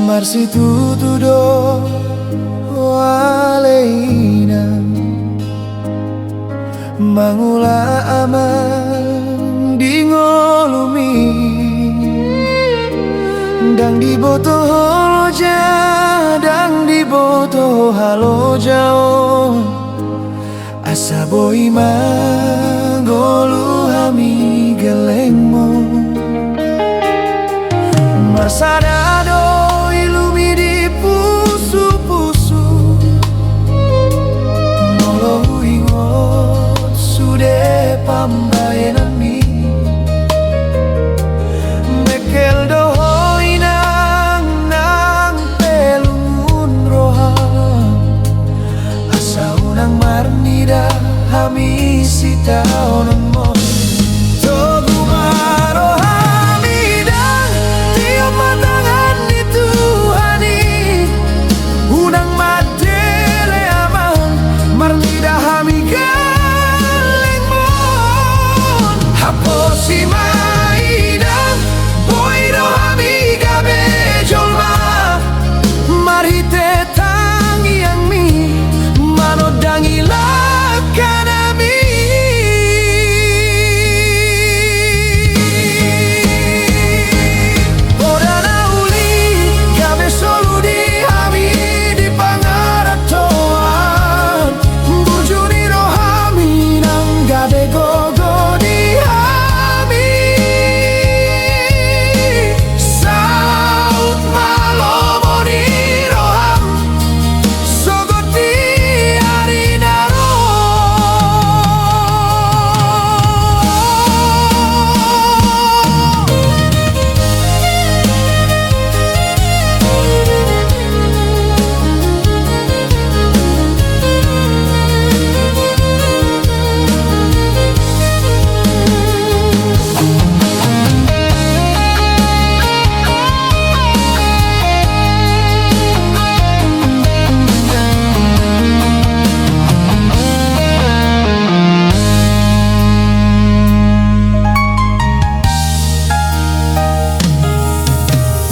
Marsitutudo waleina mangula aman di ngolumi dang di boto holoja dang di boto halo jauh asa boi manggolu hami gelengmo marsadado ilumi di pusu-pusu nolou ingot sude pambayanan mi mekel doho inang nang pelungun roham asa unang marnida hami sita onon mo togu marohami dan tiap matangan itu hani unang madele aman marnida hami galeng mon haposi maidang boido hami gabe jolma marhite tangi yang mi manodangi lakanami Odana uli gabe solu di hami di pangaratoan bujuni rohami nang gabe gogo di hami saut malomoni roham sogoti arinaro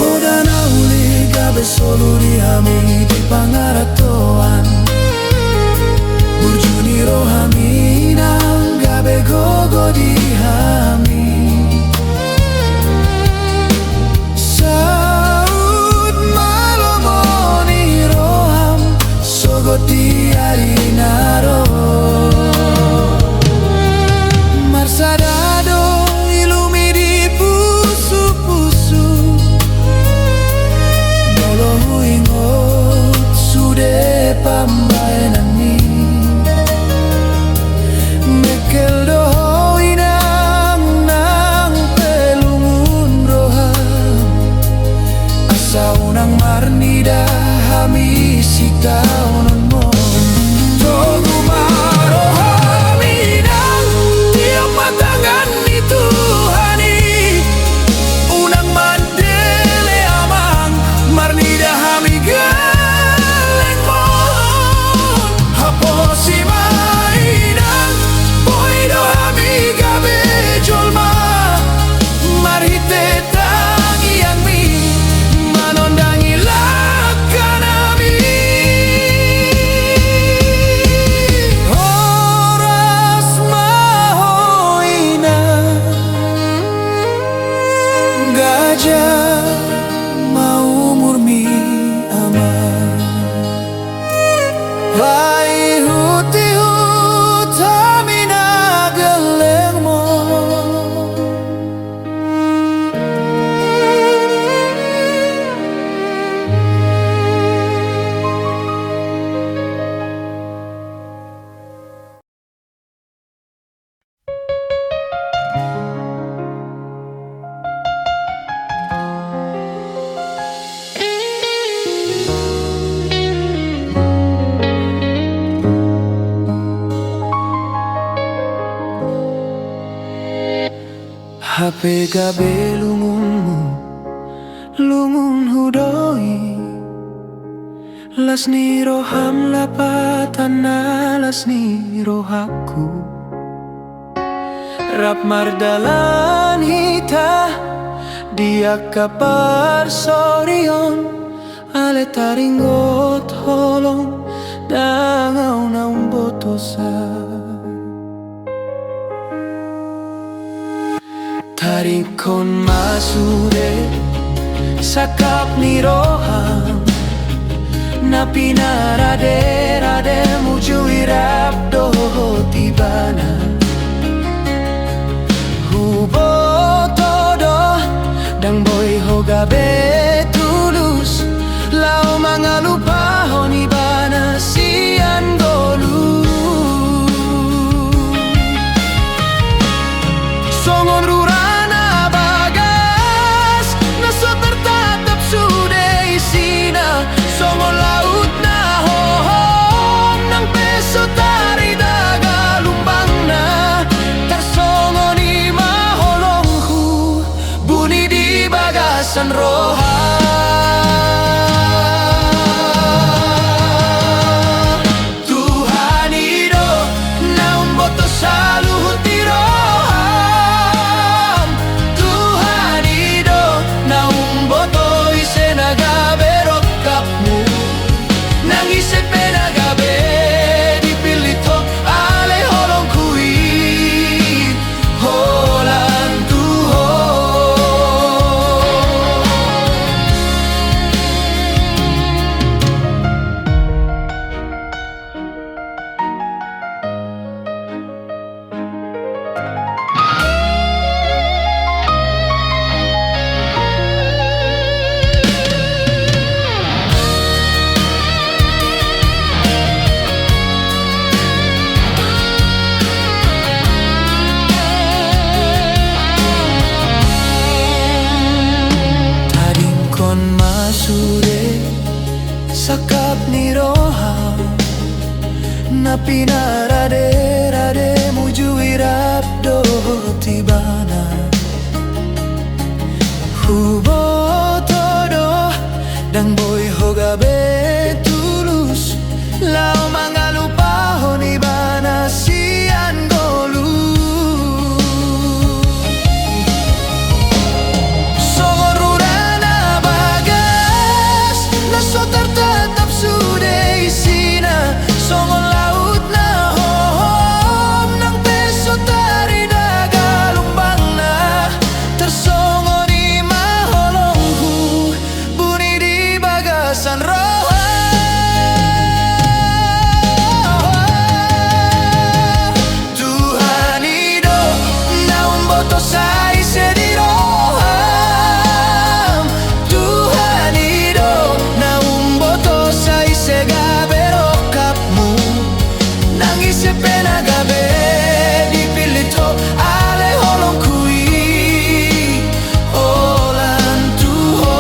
Odana uli gabe solu di hami di pangaratoan burjuni rohami nang gabe gogo di hami saut malomoni roham sogoti arinaro marsadado ilumi di pusu-pusu nolou ingot sude pambayanan mi mekel doho inang nang pelungun roham asa unang marnida hami sita onon mo togu marohami nang tiap matangan itu hani unang mandele amang marnida hami galeng mon haposi maidang boido hami gabe jolma marhite tangi yang mi manondangi lakanami oras mahoina gajah mau murmi aman vai huti hutamina geleng mo HP gabe lungunmu lungun hudoi lasni roham lapatana lasni rohaku rap mardalan hita dia kapar sorion ale taringot holong dangau naung botosa. Taringkon masude sakap ni roham na pinarade-rade muju irap doho tibana hubo todo dang boy hogabe tulus lao mga lupahon ibana sian golu songon rurana bagas naso tertatap sude isina songon laut na hohom nang peso tari daga lumbang na tersongon ima holongku bunyi di bagasan roha. Tuhan ido naung boto saluhut di roham. Tuhan ido naung boto isenaga berokapmu nangis penagabe dipilito ale holong kui holan tuho. Taringkon masude sakap ni roham na pinarade-rade muju irap doho tibana hubo todo dang boy hogabe tulus lao mga lupahon ibana sian golu songon rurana bagas naso tertatap sude isina songon laut na hohom nang peso tari daga lumbang na tersongon ima holongku bunyi di bagasan roha. Tuhan ido naung boto sai sedi roham. Tuhan ido naung boto sai sega berokapmu nangis penagabe dipilito ale holong kui holan tuho.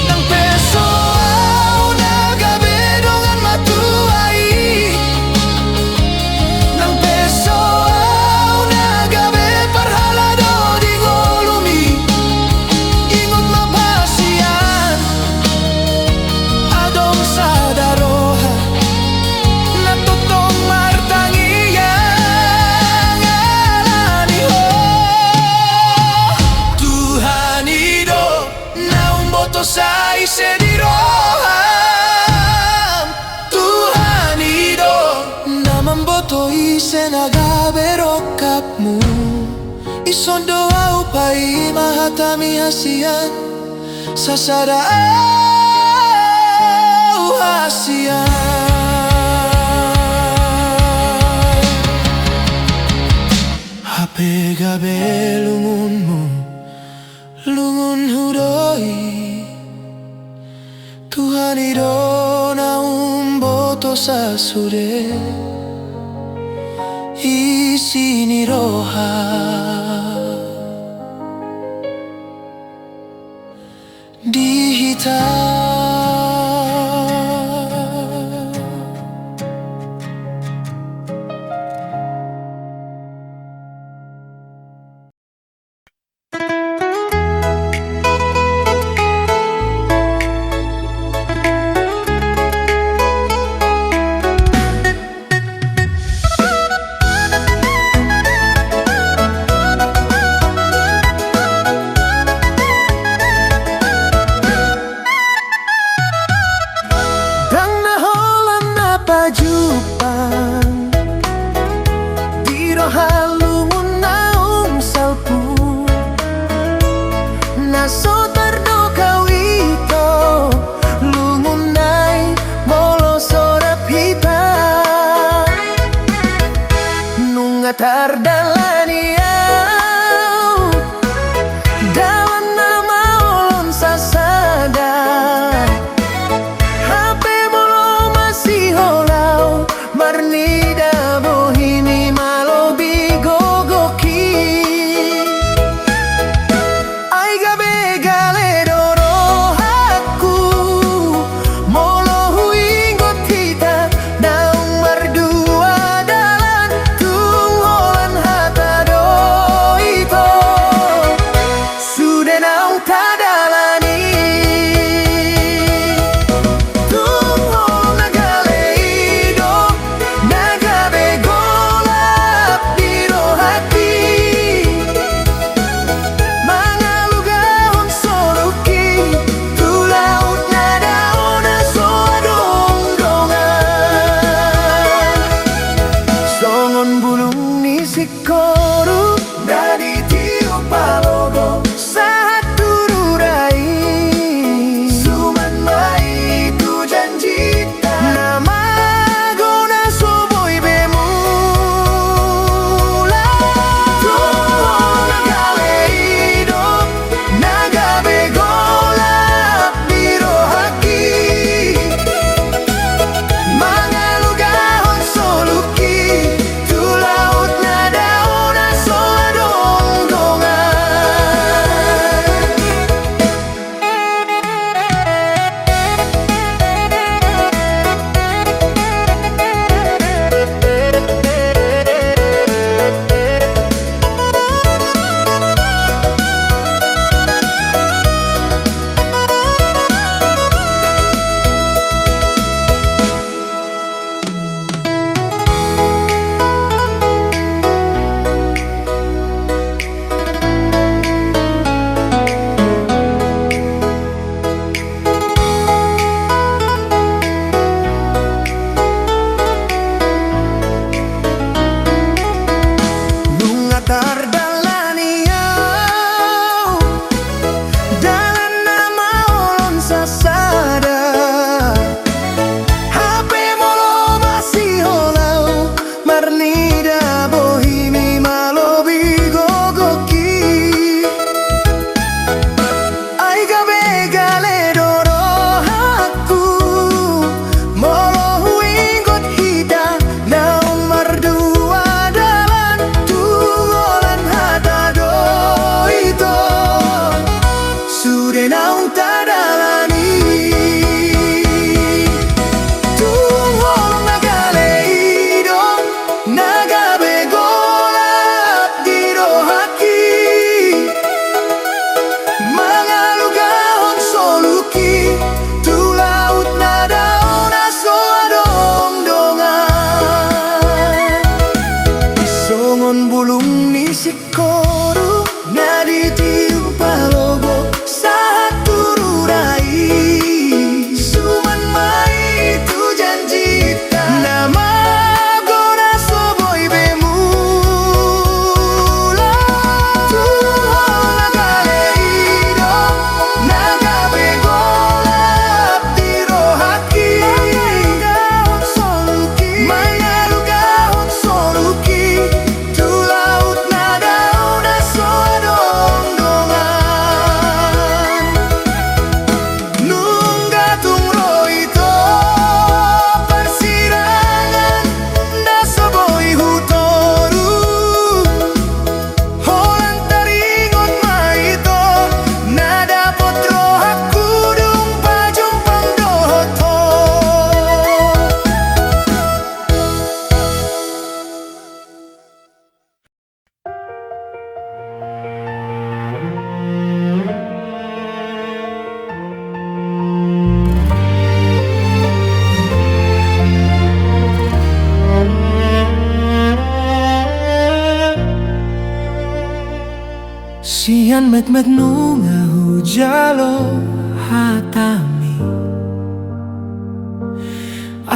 Nang peso au nagabe dongan matuai nang peso au nagabe parhalado di golumi ingon mapasian adong sadaroha natutong martangiyan alani ho. Tuhan ido naung boto sai sedi roham. Tuhan ido namang boto isenaga berokapmu ison doa upai mahatami hasian sasada au hasian hape gabe lungunmu lungun hudoi. Tuhan ido naung boto sasude isini roha di hitam. Sian met nunga hujalo hatami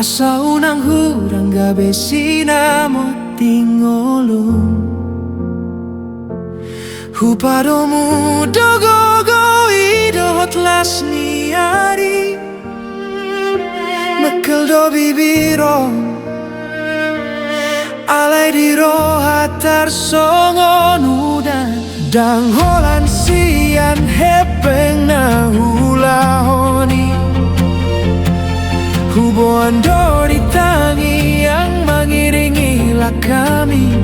asa unang hurang gabi sinamo tingolong hupado mudo gogo idot las niari mekel do bibiro alai di roha tarsongon udan dang holan sian hepeng na hula honi huboan dori tangi yang mengiringilah kami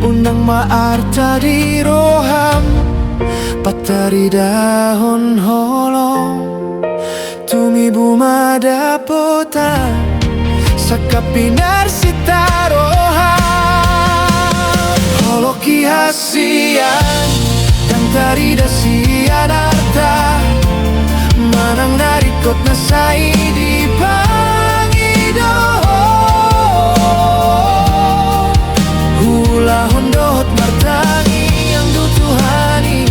unang maarta di roham patari dahon holong tumi buma dapota sakapinar sitaroham holoki hasian yang tari dasian arta manang narikot na sai di pangido hula hondot martangi yang dutuhani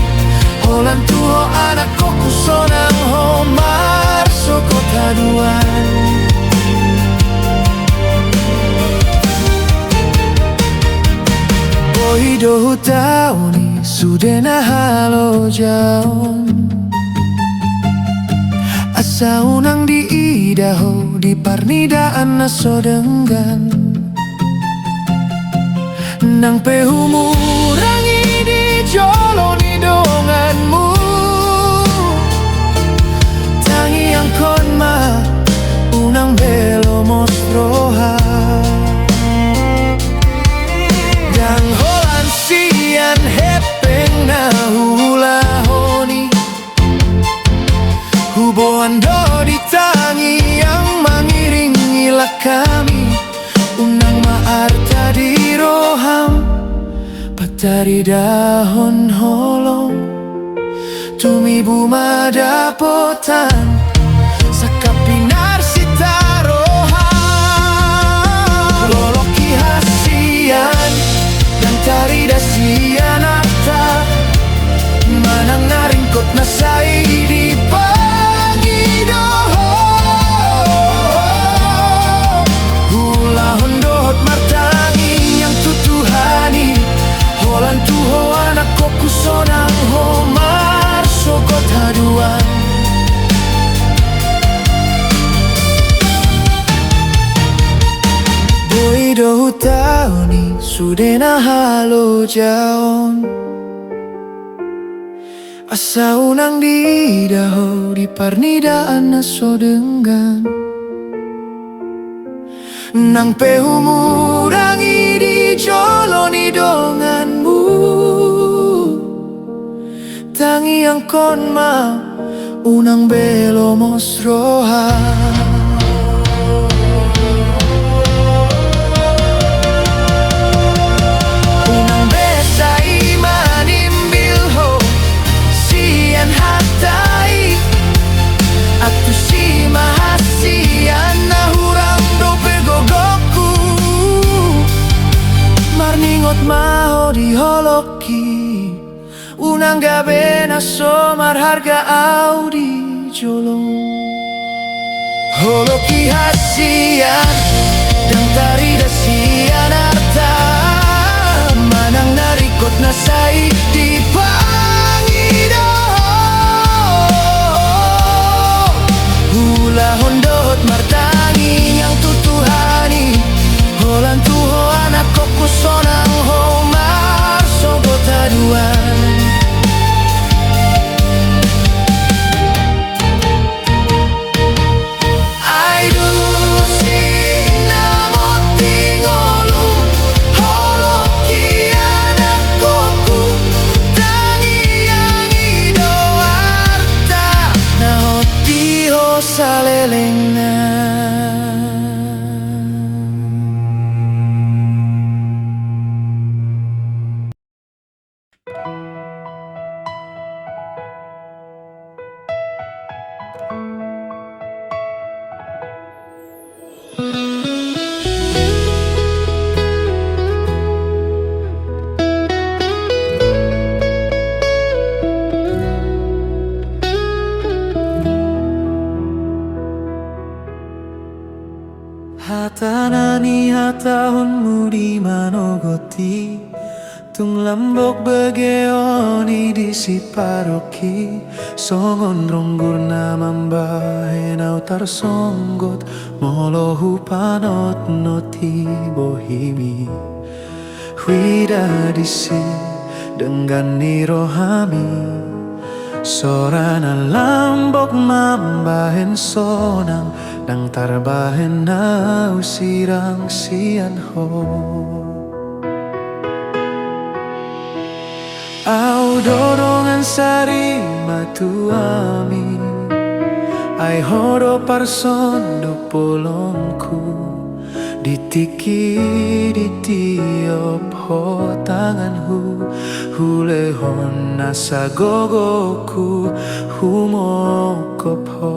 holan tuho anak koku sonang homar sokota duan bohido hutauni sudena halo jaon asa unang di idaho di parnidaan na sodenggan nang pehumurangi di joloni donganmu tangi yang konma unang belo mostroha dang holan sian hepeng na hula honi huboan do di tangi yang mengiringilah kami unang maarta di roham patari dahon holong tumi buma dapotan sakapinar sitaroham loloki hasian dan tari dasian arta manang naringkot na sai di pangido hula hondot martangi yang tutuhani holan tuho anak koku sonang homar sokot haduan boido hutauni sudena halo jaon asa unang di daho di parnidaan na sodenggan nang pehumurangi di joloni donganmu tangi yang konma unang belo mosroha unang besai manimbilho sian hatai atu si mahasian na hurang dope gogoku marningot maho di holoki unang gabe na somar harga audi jolong holoki hasian dan tari dasian arta manang narikot na sai di pangido hula hondot martangi yang tutuhani holan tuho anak koku sonang homar sogota duan saleleng na hatanani hatahunmu di manogoti tung lambok begeoni di siparoki songon ronggur namamba henau tarsonggot molohu panot noti bohimi widadisi dengan nirohami sorana lambok mambahen sonang nang tarbahen na usirang sian ho au dorongan sari matuami ai horo parsondo polongku ditiki di tiop ho tanganku hulehon nasa gogoku humokop ho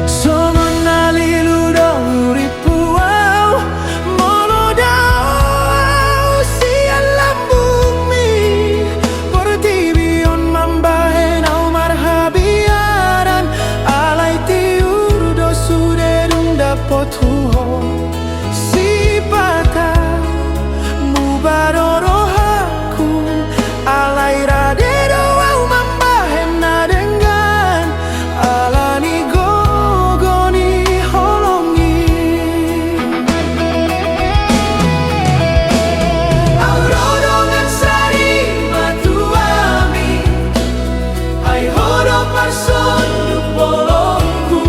songon nalilu dong ripuau molodau sian lambung mi portibion mambahen au marhabiaran alai tiur do suderung dapot huho si pata mubadoro haku alai radero au mambahen na dengan alani gogoni holongi au rodongan sari matuami ai horo parson polongku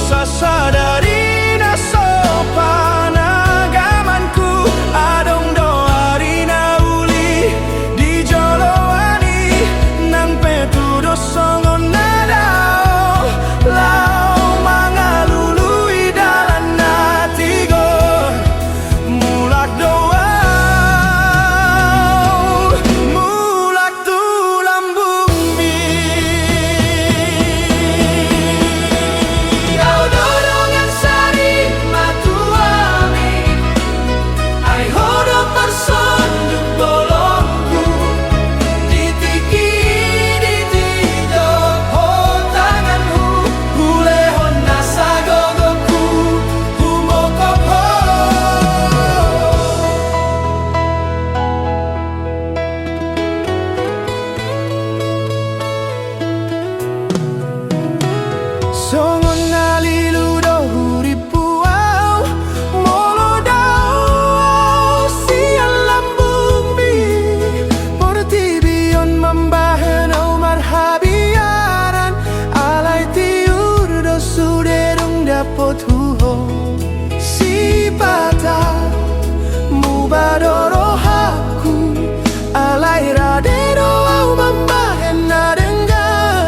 sasadari na sopana gamanku adong doari na uli di joloani nang petudo songon nadao lau mangalului dalan natigo mulak doa mulak tulang bumi au dorongan sari matuami ai horo parson bolongku ditiki di tido ho tanganku hulehon nasa gogoku humokop ho songon nalilu do huripuau molodau sian lambung mi portibion mambahen au marhabiaran alai tiur do suderung dapot huho si pata mubadoro haku alai radero au mambahen na dengan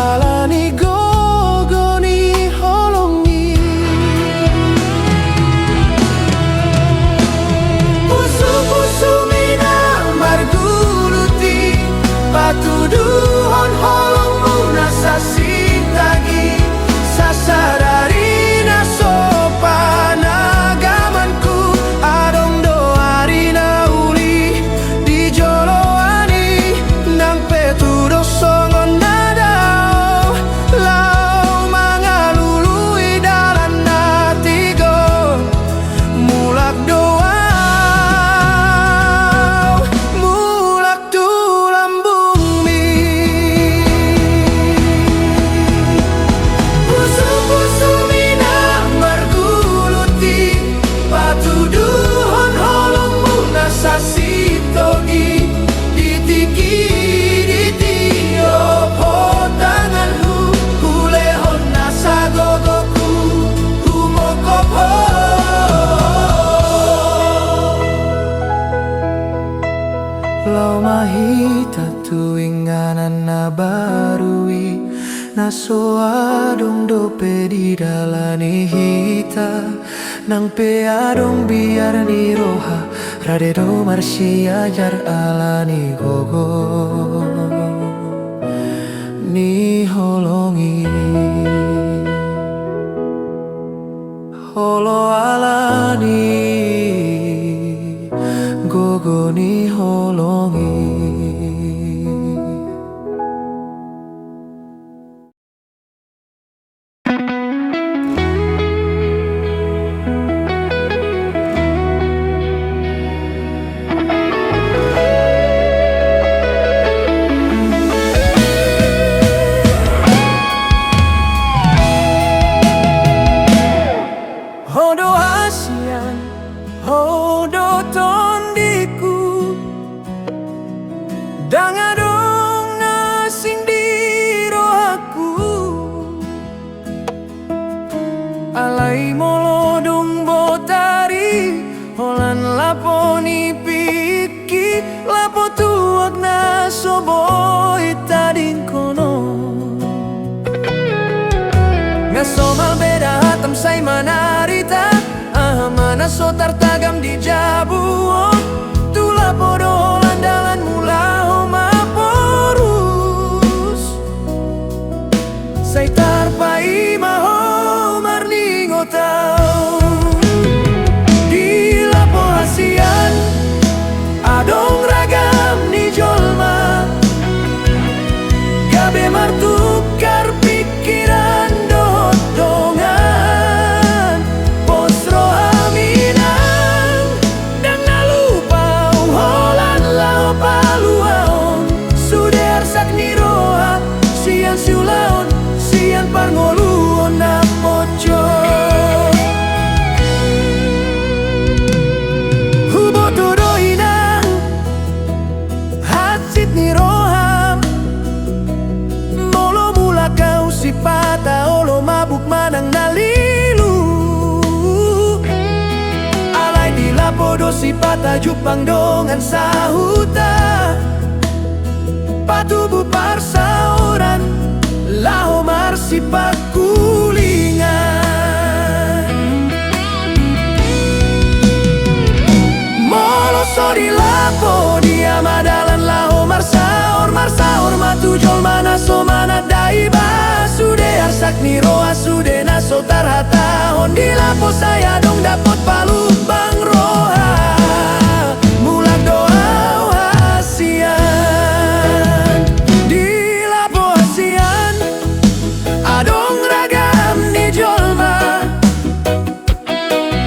alani gogoni holongi pusu-pusu mina marguluti patuduhon holongmu nasa sintagi sasadari na sopana gamanku adong doari na uli di joloani nang petudo songon nadao lau mangalului dalan natigo mulak doa mulak tulang bumi pusu-pusu mina marguluti patuduhon holongmu nasa sitogi ditiki di tiop ho tanganku hulehon nasa gogoku humokop ho lau mahita tuinganan na barui naso adong dope di dalani hita nang pe adong biar ni roha radero marsi ajar alani gogo ni holongi holo alani gogo ni holongi Hondo so tartagam di jabuon. Tula podo landalan mula homa porus. Say tarpai maho marningo tau. Di lapo hasian adong ragam ni jolma. Gabe martukar pikiran dongan. Posro aminang dan nalupau holan lao paluaon. Sude arsak ni roa sian siulaon, sian parngoluon na pojo. Hubo todo inang hatsit ni roham. Molo mula kau si pata olo mabuk manang nalilu. Alay di lapodo si pata jupang dongan sahuta. Patubu parsaoran laho marsipak kulingan. Molo so di lapo dia madalan laho marsaor matu jol mana so mana daiba. Sude arsak ni roa sude naso tarhata. On di lapo saya dong dapot palu bang roha. Mulak doa hasian. Di lapo hasian adong ragam ni jolma.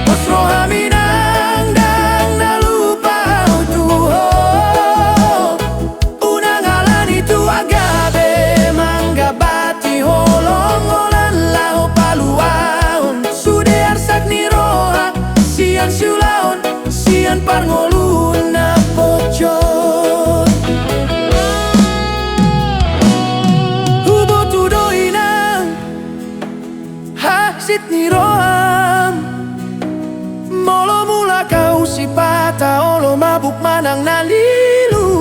Posro haminang dang nalupau tuho. Unang alan itu agabe mangga bati holong olan lao paluaon. Sude arsak ni roha sian siulaon, sian parngolun na pocot. Hubo tudo inang hasit ni roham. Molo mula kau si pata olo mabuk manang nalilu.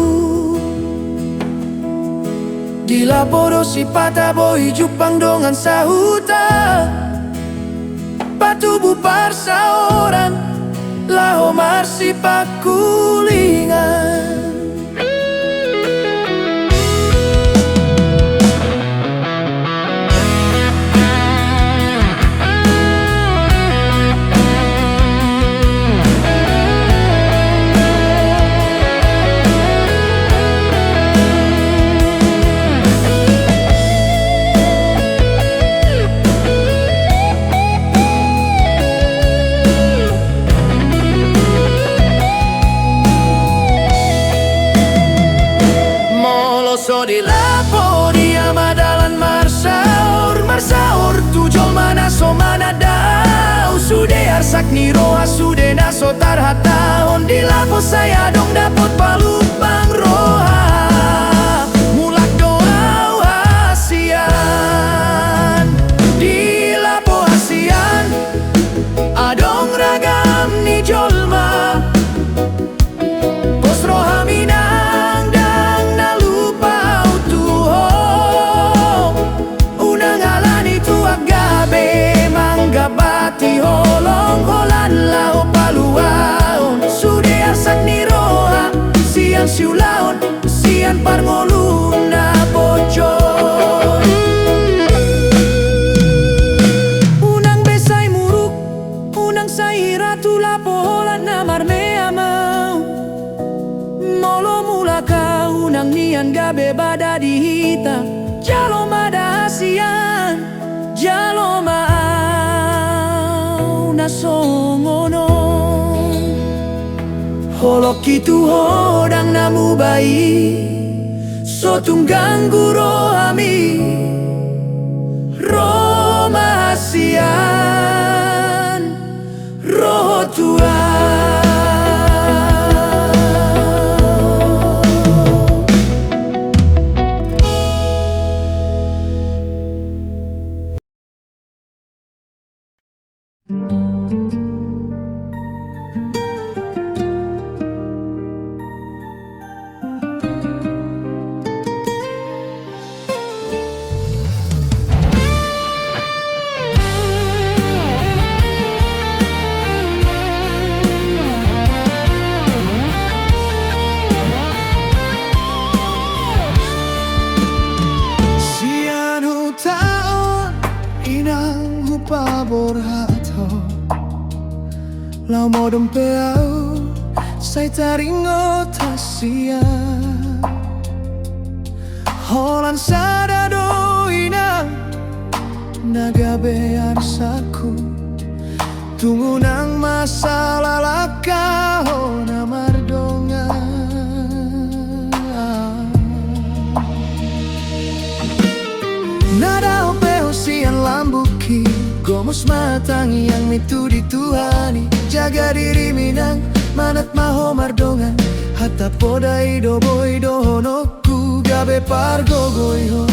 Di lapodo si pata boy jupang dongan sahuta. Patubu parsaoran laho marsipak kulingan. So di lapo dia madalan marsaor tu jol mana so mana dau. Sude arsak ni roa sude naso tarhata. On di lapo saya dong dapot palu bang roha. Mulak doa hasian. Di lapo hasian adong ragam ni jolma. Posro haminang dang nalupau tuho. Unang alan itu agabe mangga bati holong holan lao paluaon. Sude arsak ni roha sian siulaon, sian parngolun na pocot. Unang besay muruk, unang say ratu lapo holan na marmea mau. Molo mula kau unang nian gabe bada dihita. Jalo mada hasian, jalo mau na songono. Holok itu hodang namu bayi. So tunggang guro ami Roma hasian roh Tuhan. Odom peau sai taringo tasia Holan sada doina nagabean saku tunggu nang masalah lakaho na mardonga nada opeo sian lambuki gomos matangi yang mitu dituhani jaga diri minang manat maho mardongan hatta podai do boy do honoku gabe pargogoiho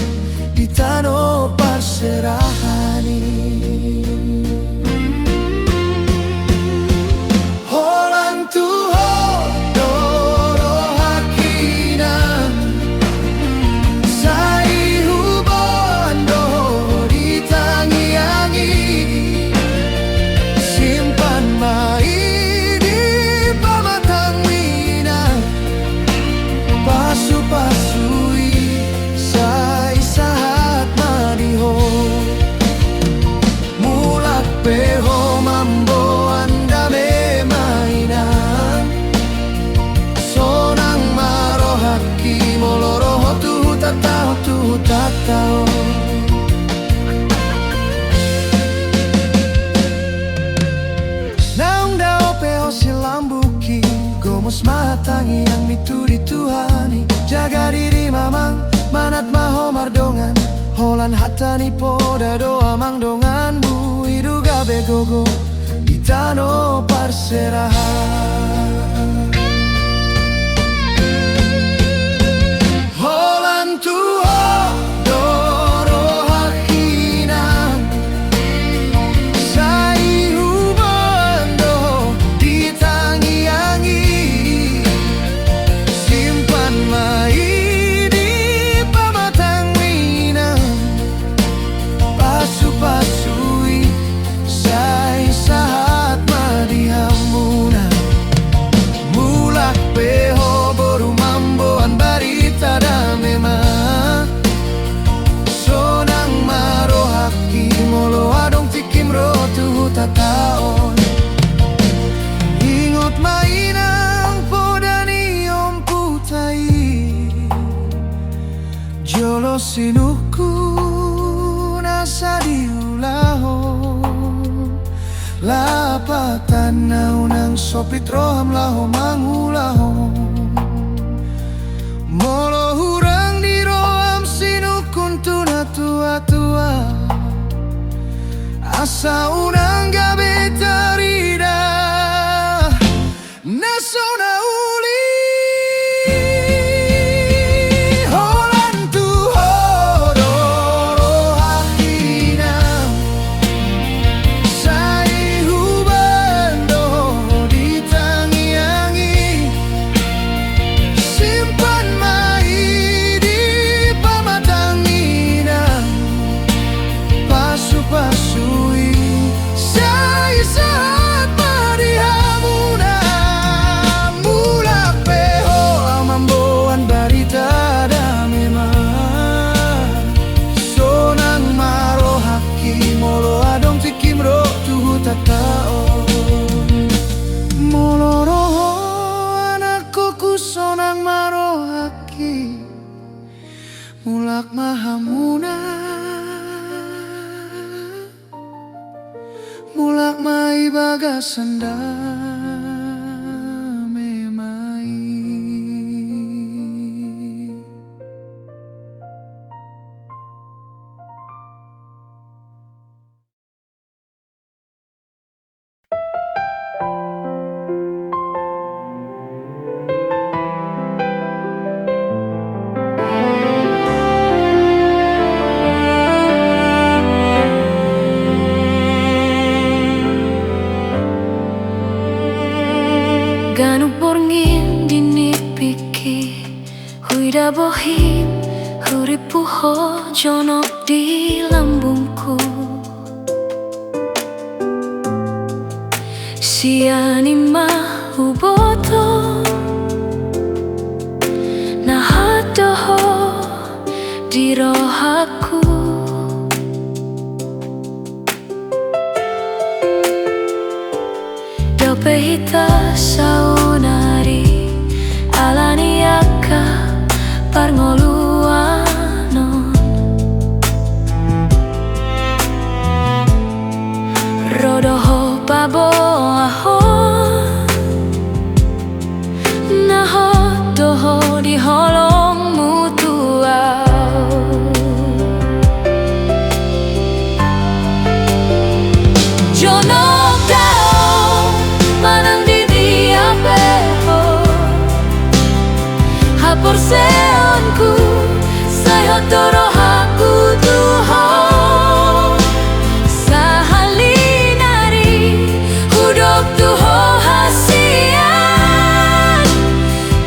ditano parserahani holan tuho doro hakina sai hubando ditangi-angi simpan mai di pamatang mina pasu-pasui sai sahat madiho mulak peho mambo anda me mainan sonang marohaki moloroho tu tatao naung dao peho silambuki gomos matangi yang mitu dituhani jaga diri mamang manat maho mardongan holan hatani poda doa mangdongan bu hidu gabe gogo ditano parserahan holan tuho doro hakina sai hubando ditangi-angi simpan mai di pamatang mina pasu-pasui sai sahat madihamuna mulak peho boru mamboan barita da mema sonang marohaki molo adong tikim rotu tataon ingot mainang podani om putai jolo sinuku nasa diulaho lapatan naunang sopit roham laho mangulaho molo hurang di roham sinukun tuna tua-tua asa unang gabe tarida nasona uli holan tuho doro hakina sai hubando ditangi-angi simpan mai di pamatang mina pasu-pasui sai saat madihamuna mulak peho amamboan barita da memang sonang marohaki molo adong tikim ro tuhu tatao molo roho anakku ku sonang marohaki mulak mahamuna mulak mai bagasanda memai Ganu borngin dinipiki huida bohim huripuho jonok di lambungku siani mahuboto nahadoho di rohaku dope parngoluanon rodoho paboahon naho doho di holongmu tuau jonok dao manang di diapeho hapor seonku saya torohaku tuho sahalinari hudok tuho hasian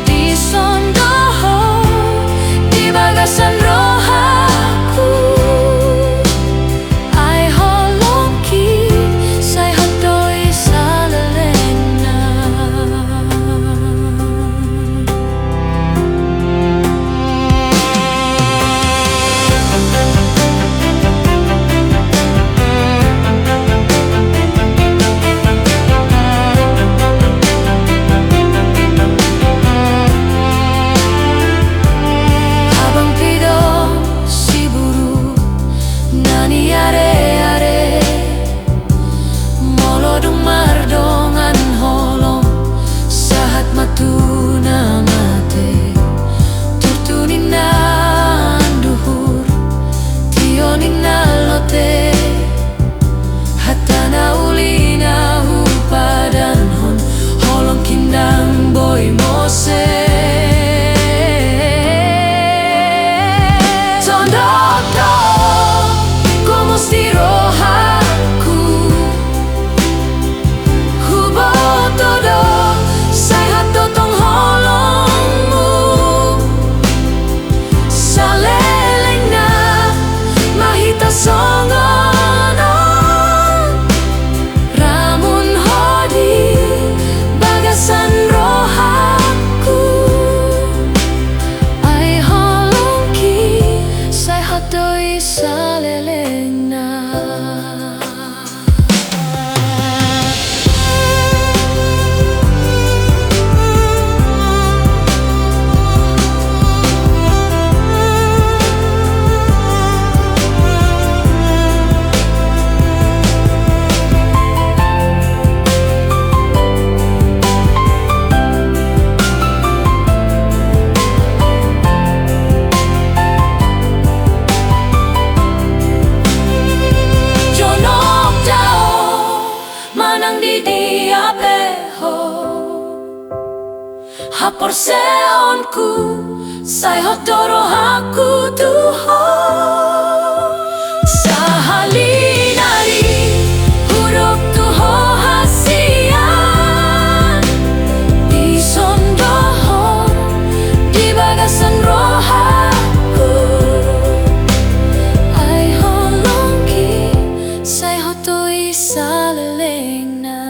di sondoho di bagasan rohaku ai holongki saya hotoi salelena Abang pidong si buru nani are-are molodong mardongan holong sahat matuna mate turtunin duhur tionin lote hatana ulina hupadan hon holong kindang boy mose Tondok como si rohaku hubo todo saya totong holongmu salelena mahita songonon ramun hodi bagasan rohaku ai holongki saya hotoi salelena jonok dao manang di diapeho hapor seonku sai hotorohaku tuho sahalinari huruf tuho hasian di sondoho di bagasan rohaku ai holongki sai hotoi salelena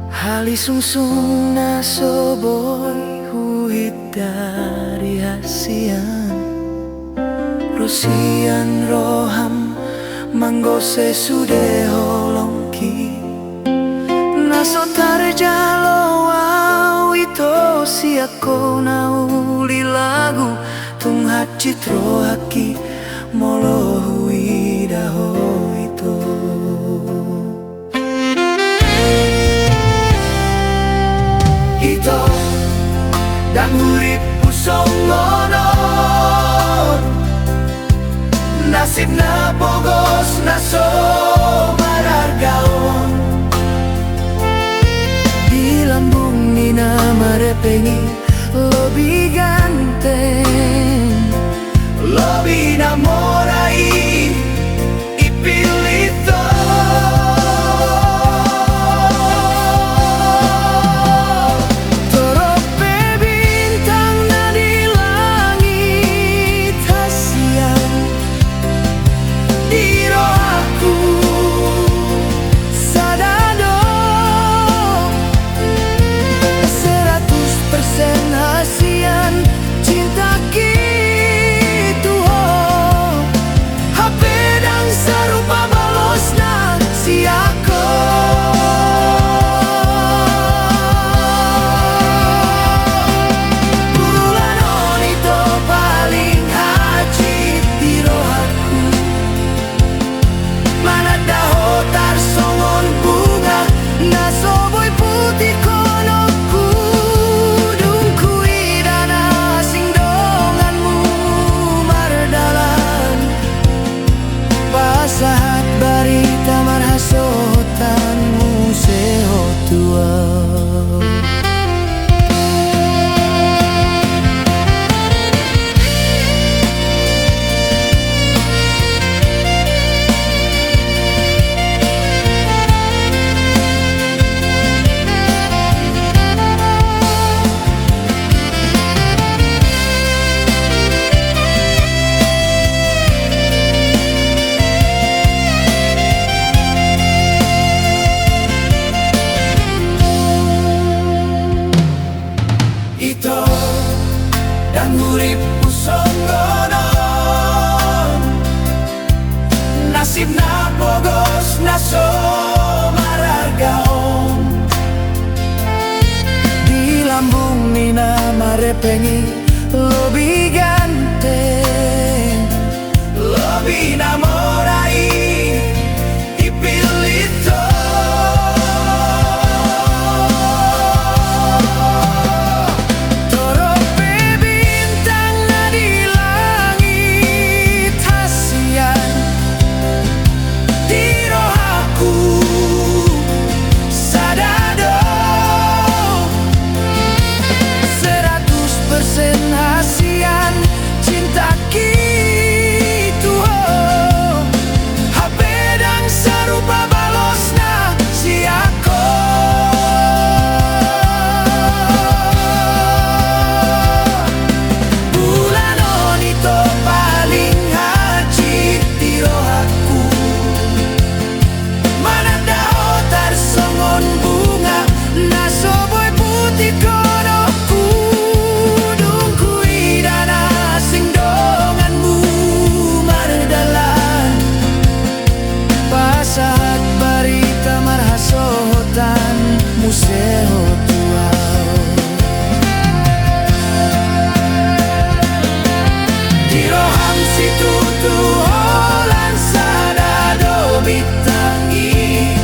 Halisungsung na soboy huhit dari hasian Rosian roham manggose sude holongki Naso tarjalo au ito siako na uli lagu tung hacit rohaki molo huidaho ito Ito dan urip pusong ngonon nasib na bogos na so marargaon di lambung ni na marepengi lobi ganteng lobi namorai uripku songgonon, nasib na pogos naso marargaon. Di lambung nina marepengi lobi ganteng, lobi namorai ipilito. Torope bintang na di langit hasian, di rohaku sadado 100% hasian cinta gitu. HP dan serupa balosna si aku. Bulan onito paling haji di rohaku, mana dao tarsongon bunga naso boy putih konoku. Dungkui dana sing donganmu mardalan, pasahat barita marhasotan museo tuau. Di roham situ tuholan sadado bitangi,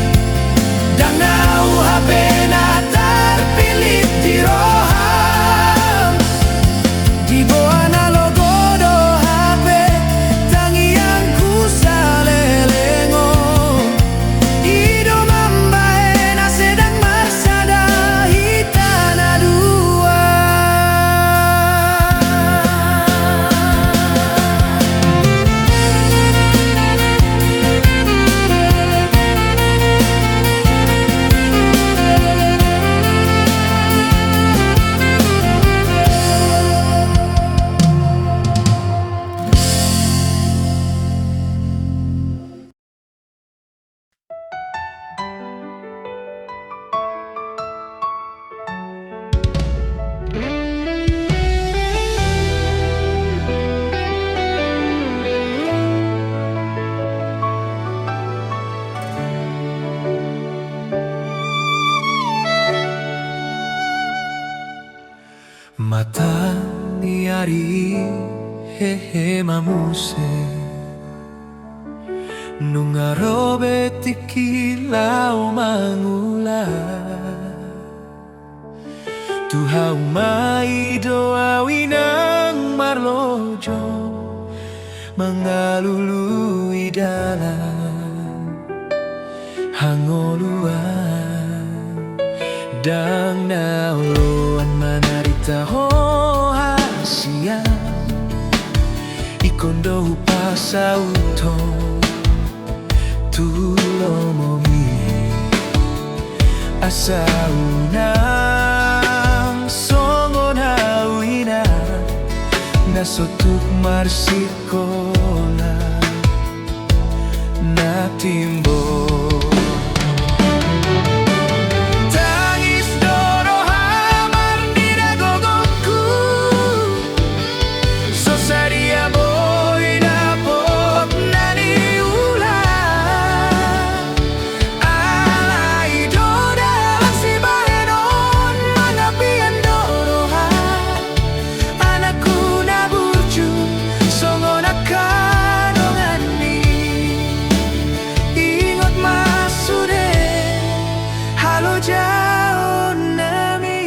dan nau HP na terpilih di roham. Di bawah na logo do HP tangi yang ku salelengo, ido mambae na sedang marsada hitana dua. Mata ni ari hehe mamuse, nungarobe tikilau mangula. Tuhau mai doa winang marlojo, mengalului dalam hangoluan, dang nauluan manarita ho hasian, ikondo pasauto tulomomi asaunang songon hawina nasotuk marsikola na timbo. Tangis doro hamar di dagogoku, sosaria boy dapot nani ulang. Alai doda si bahenon manapian doroha, anakku naburju songon akanongani. Ingot masude halo jauh nami.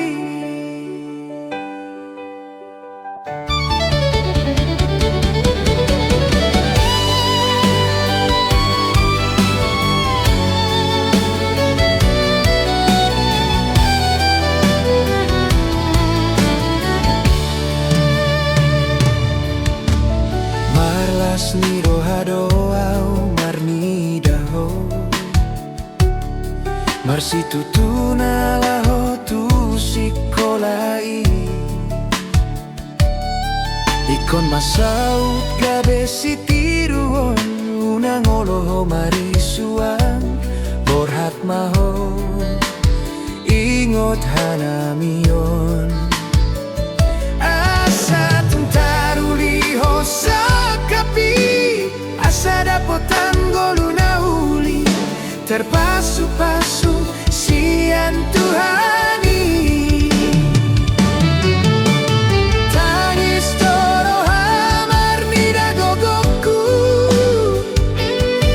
Marlas ni rohadoau marni daho, marsitu tunalaho tu sikolai. Ikon masaut gabe sitiruon unang oloho marisuan borhat maho ingot hanamion asa tentang pasu-pasu sian Tuhani. Tangis toro hamar nida gogoku,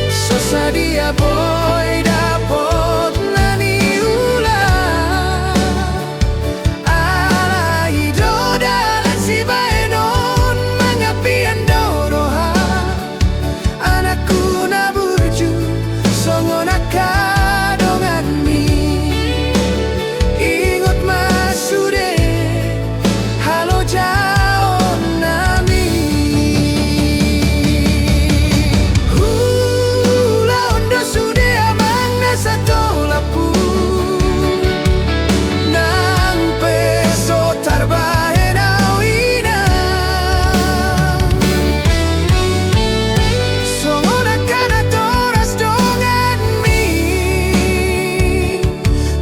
sosadia boy dapot nani ulah. Ala idodalan si baenon mangapian doroha. Anakku na burju songo nakadongan mi. Ingot masude halo jaon nami. Hula ondo sude amang nasa tolapu. Nang peso tarbahe nawina. Songo nakana toras dongan mi.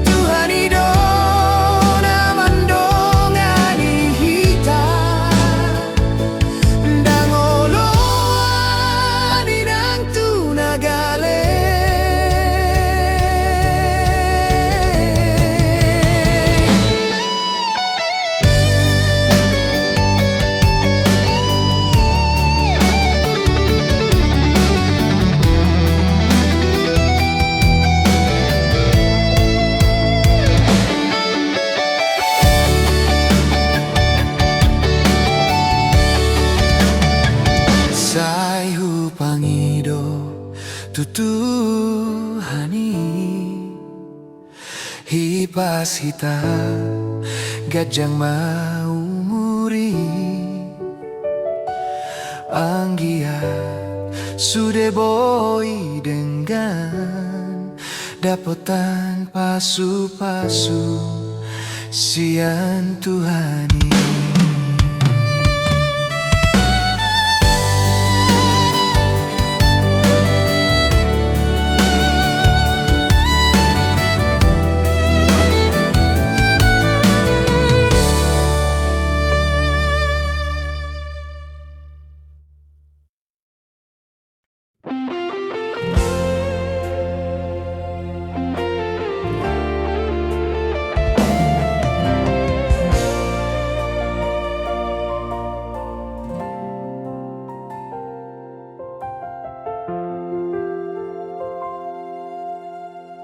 Tuhani dona mandongani hita. Dangoloani nang tunagale. Sai hupangido tutuhani. Hipas hita gajang maumuri. Anggiat sude boy dengan dapotan pasu-pasu sian Tuhani.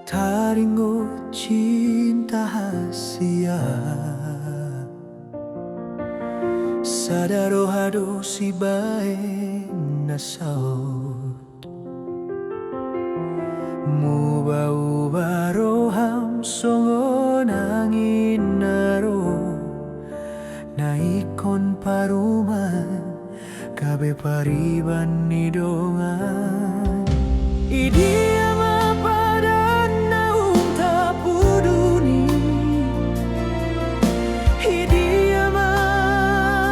Taringo cinta hasia sadaro hado si bae nasaut. Muba-uba roham songo nangin naro. Naikon paruman kabe pariban nidongan. Idia mapadan naung tapuduni. Idia mahasia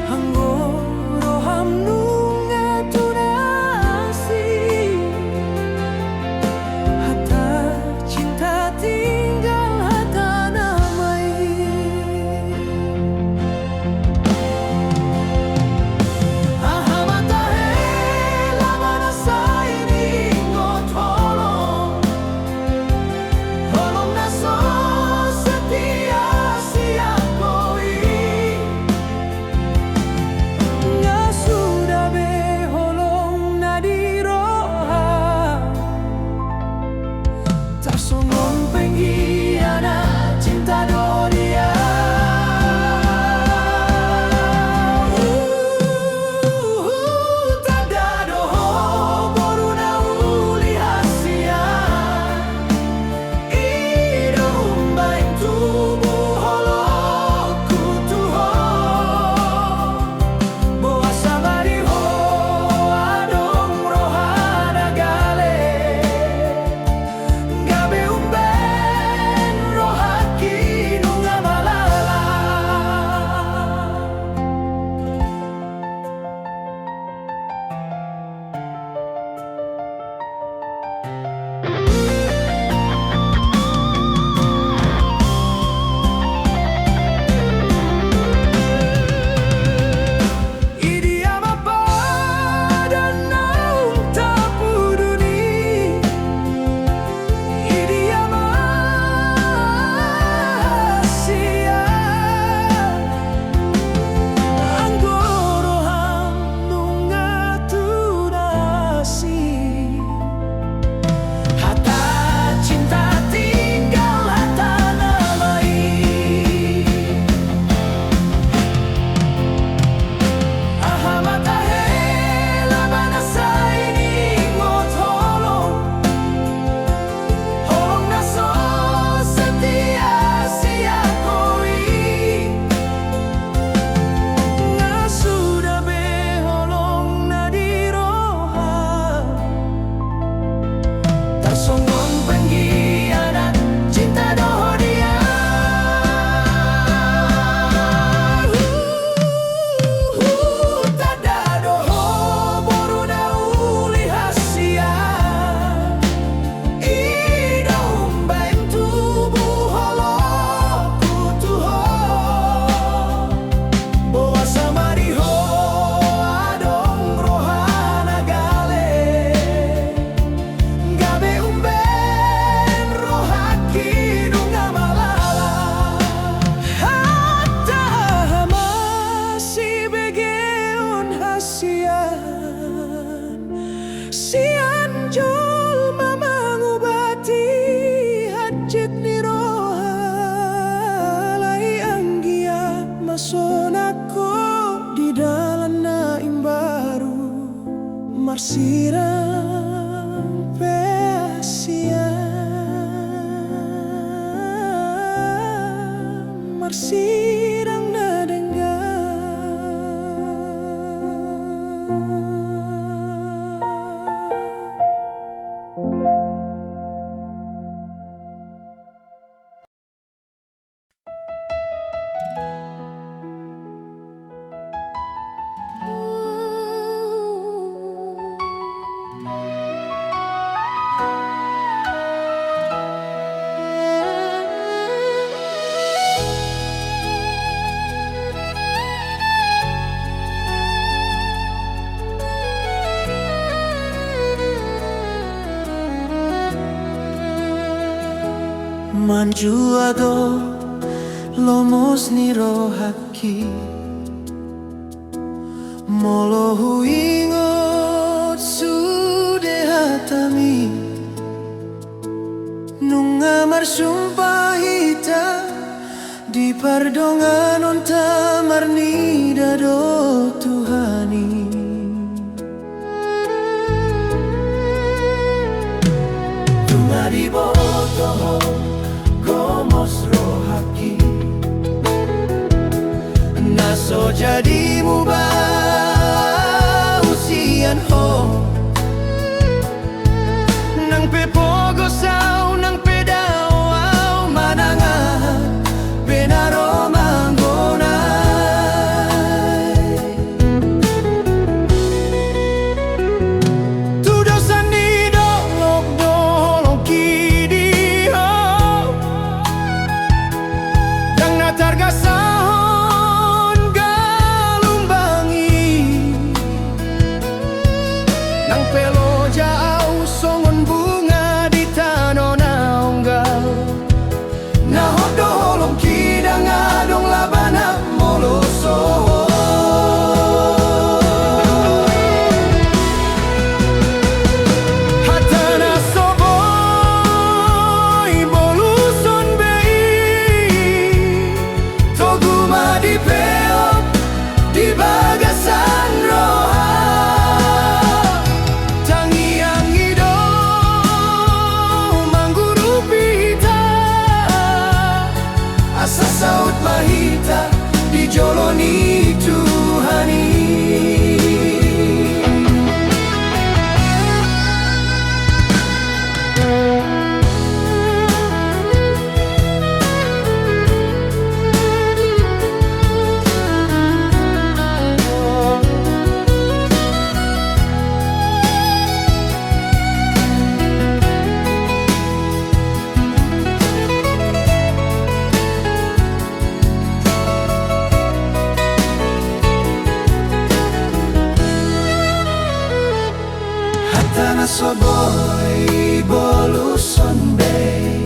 Anggo roham nunga tunasi. Hatta cinta tinggal hatta namai. sirang peasia marsirang na Manjuado lomos ni rohaki Molo huingot sude hatami Nunga marsumpah hita Di pardongan on tamarni dado Tuhani Tunga di botoho Gomos rohaki Naso jadi mubah usian ho Nang pepogo sao nang pedawau manangahan Benaro manggonay Tudo sandido lokdo lokidi ho Dang natarga sahon galumbangi Nang pelo jauh songon bunga di tanon naunggal Nahodo holong kidang adong labana moloso Hatana soboy boluson bei Toguma di peok di bagasan roha Tangiang ido mangguru pita Asa saut mahita di joloni Tuhani Hatana soboy boluson bay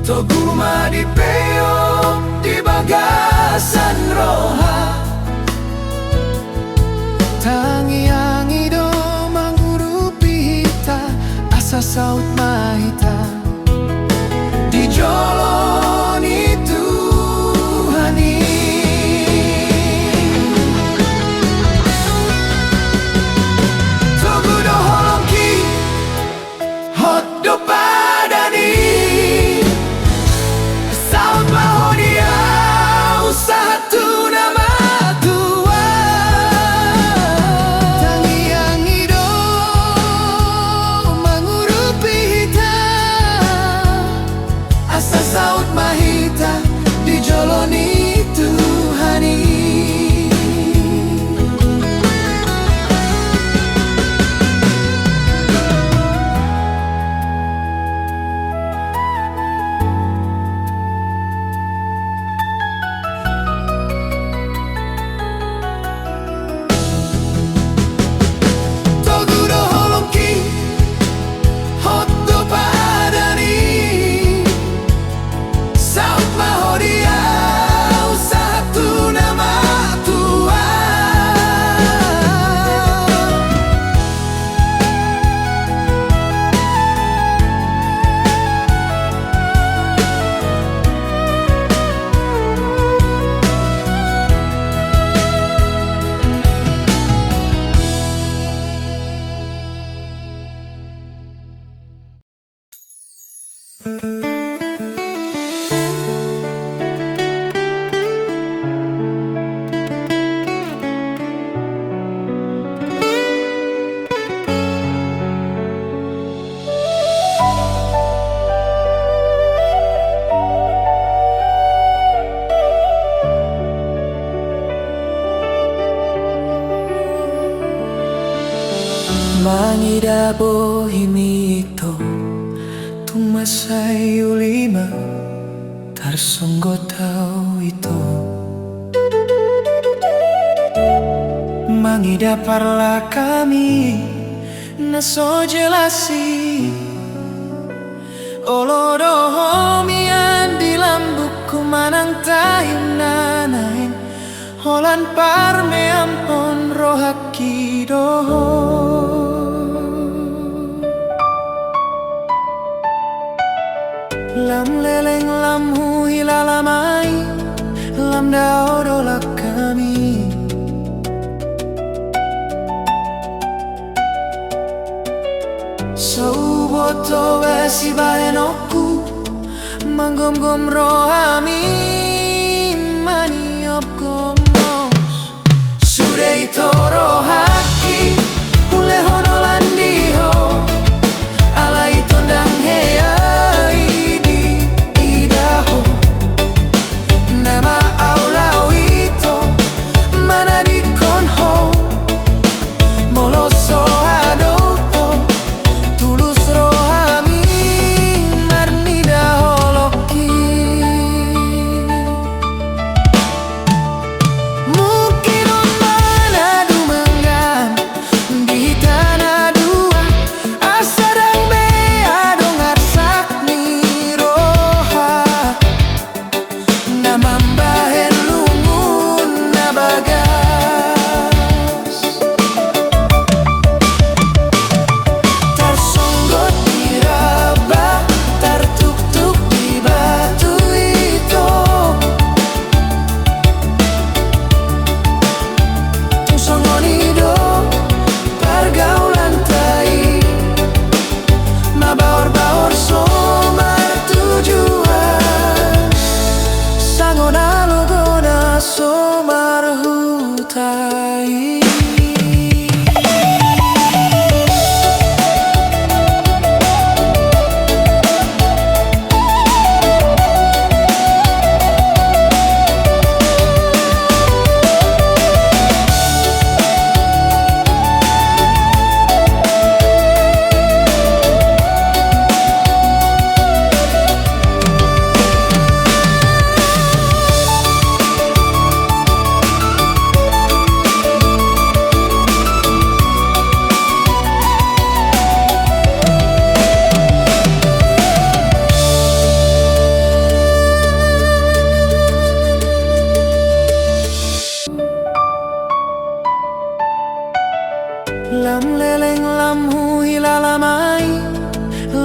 Toguma di peok di bagasan roha Tangiang ido mangguru pita Asa saut mahita di joloni Tuhani Togudo holongki hotdo padani Saut mahodia usaha tuna matua Tangiang ido mangurupi hita Asa saut mahita di joloni Tuhani Togudo holongki hotdo padani bohimito tumasay ulima tarsonggo tao ito mangida parla kami na so jelasi olodohomian di lambukku manang tayong nanain holan parme ampon rohakido lam leleng lam hui lalamai lam dao dolak kami Sauboto besi baenoku manggom-gom rohami maniop gomos Sude ito rohaki ule honolandiho ala ito ndang heyai di idaho nama aulau ito mana di konho moloso adoto tulus rohami marnida holoki mungkin mana dumangan di tanah dua asadang bea dongar sakni roha namambahen lungun nabagas tarsonggot diraba tartuk-tuk di batu itu Tusongonido pergaulan tai mabaor-baor somar tujuan sangona logona somar hutai lam leleng lam hui lalamai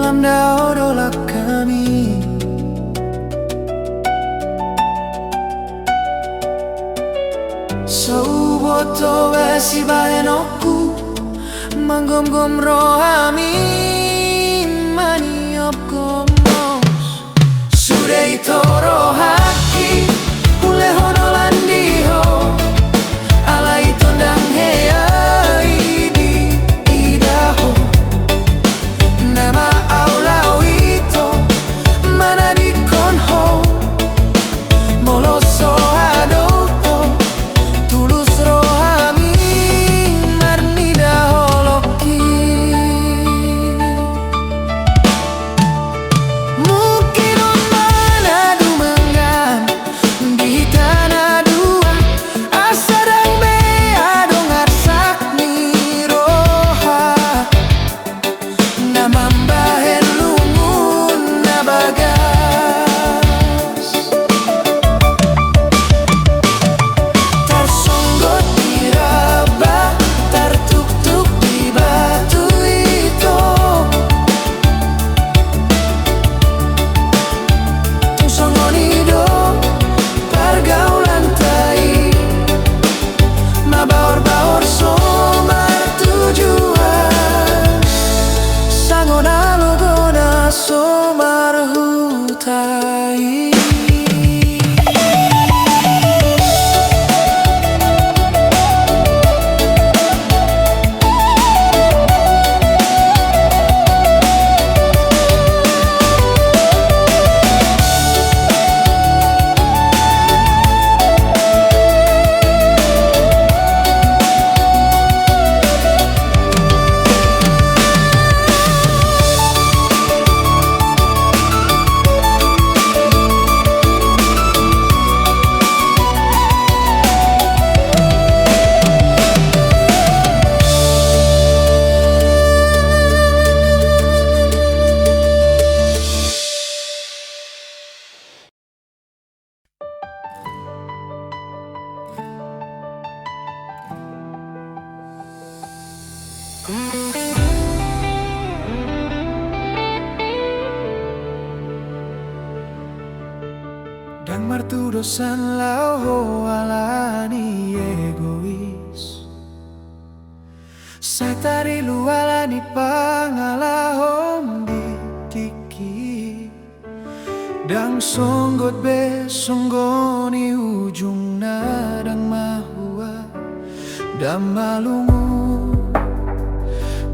lam dao dolak kami Sauboto besi baenoku manggom-gom rohami maniop gomos Sude ito rohaki ule honolandiho ala ito ndang heyai di idaho nama aulau ito mana di konho moloso adoto tulus rohami marnida holoki mungkin mana dumangan di tanah dua asadang bea dongar sakni roha namambahen lungun nabagas tarsonggot diraba tartuk-tuk di batu itu Tusongonido pergaulan tai mabaor-baor somar tujuan sangona logona somar hutai Dan martu dosan lau alani egois. Saya tari lualani pangalahom di tiki. Dang songgot be songgoni ujung nadang mahua. Dan malungu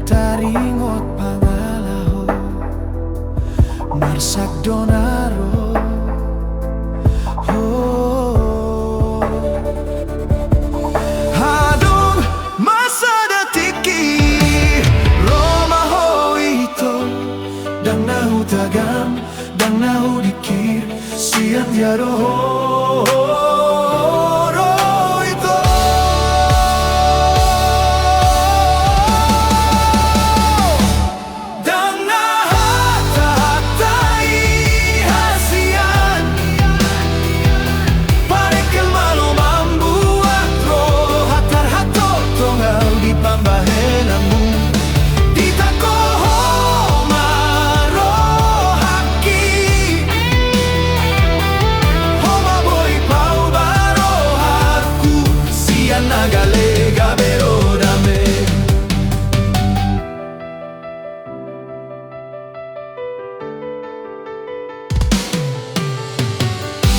taringot pangalaho. Marsak donaro. Hadong masa datiki Roma ho ito Dang nahu tagam Dang nahu dikir Siang tiado ro ito Dang nahata-hatai hasian Parekel malu membuat roh Hatar-hato tonggal di pambahenamu Ditako maro haki Homa boy pau baro haku Sian nagalega bero dame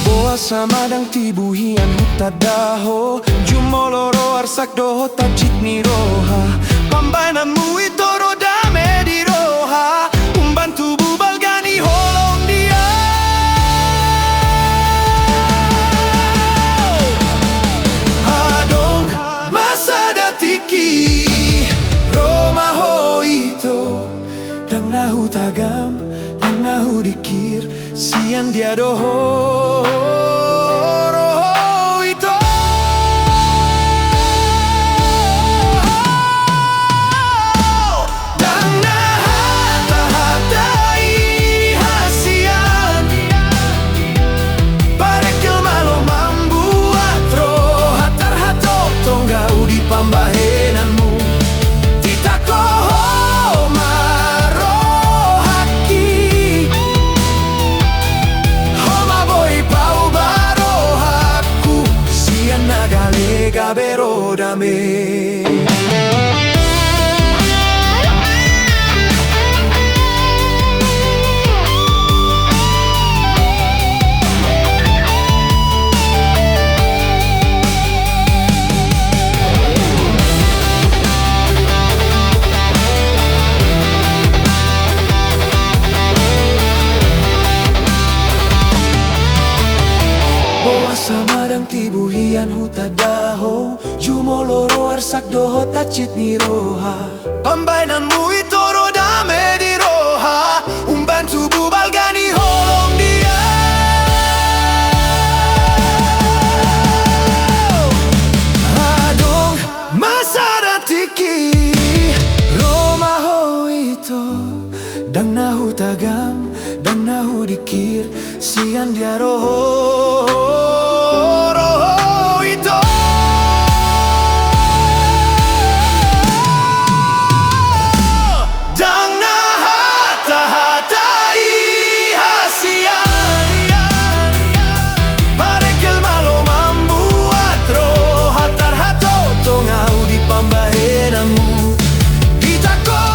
Boa sama dang tibuhian hutadaho Jumoloro arsak doho tacit ni roha Pambananmu itu rodame di roha Umbantu bubalgani holong dia Hadong masa datiki Roma ho ito Dang nahu tagam Dang nahu dikir Sian dia doho roho ito Dang nahata-hatai hasian Parekel malo membuat roh Hatar-hato tonggau di pambahenanmu Ditako maro haki Homa boy pau baro haku Sian nagalega bero dame Boa sama dang tibuhian hutadaho Jumoloro arsak doho tacit ni roha Pambainanmu itu rodame di roha Umbantu bubalgani holong dia Hadong masa datiki Roma ho itu Dang nahu tagam Dang nahu dikir Sian dia roho itu Dang nahata-hatai hasian Parekel malo membuat roh Hatar-hato tongau di pambahenanmu Ditako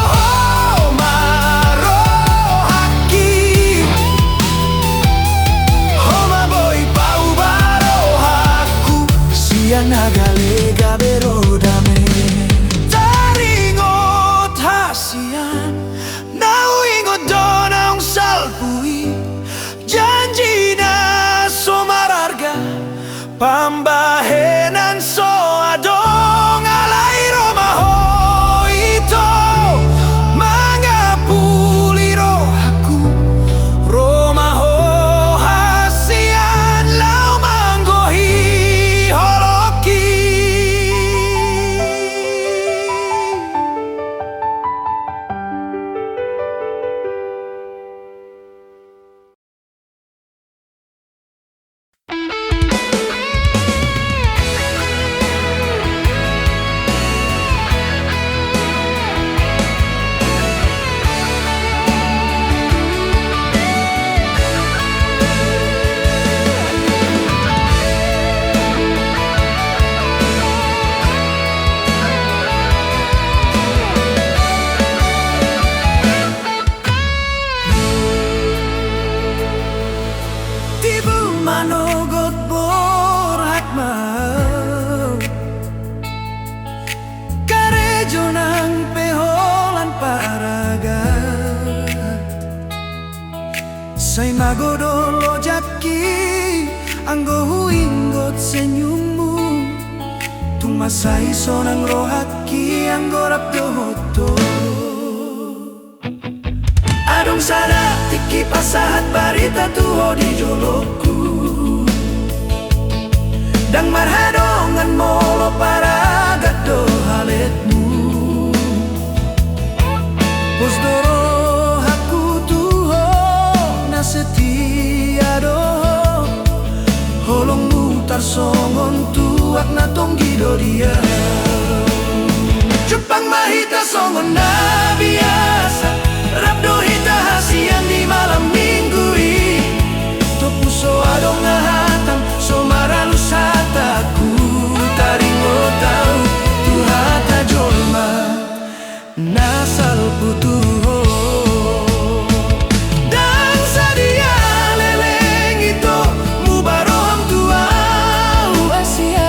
maro haki Homa boy manogot borhat mau karejo nang peholan paraga say magodolo jaki anggo huinggot senyummu tumasay sonang rohaki anggo rapdohoto adong sada tiki pasahat barita tuho di joloku dang marhadongan molo para gado haletmu posdoro haku tuho na setia do holong mutar songon tuak na tonggido dia Jepang mahita songon na biasa Rabdo hita hasian di malam minggu Topuso adong ngahatang so maralus hataku taringo tau tuhata jolma nasal putuho dan sadia leleng itu mubaroham tuau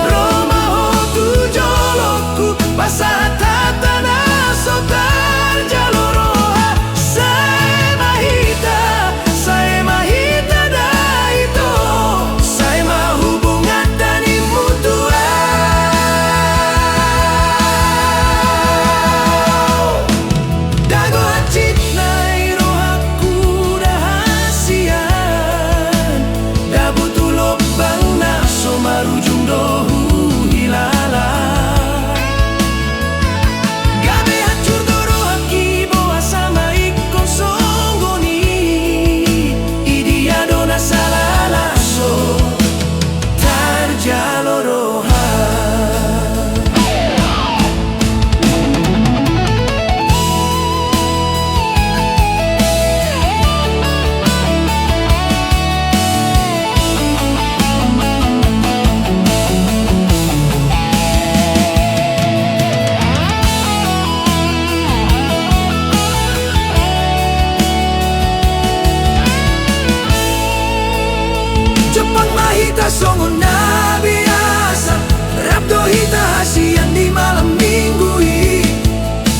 Roma ho tu jolokku pasat hatana sotar jaloroha saya mahita da itu saya mahubungan dan imutua dago hacit nai rohaku dahasian dabutu lobang na somarujung dohu hilala gabe hancur dorohaki boa sama ikon songgoni idia dona salalaso tarjaloroha Jepang mahita songon na biasa Rabdo hita hasian di malam minggu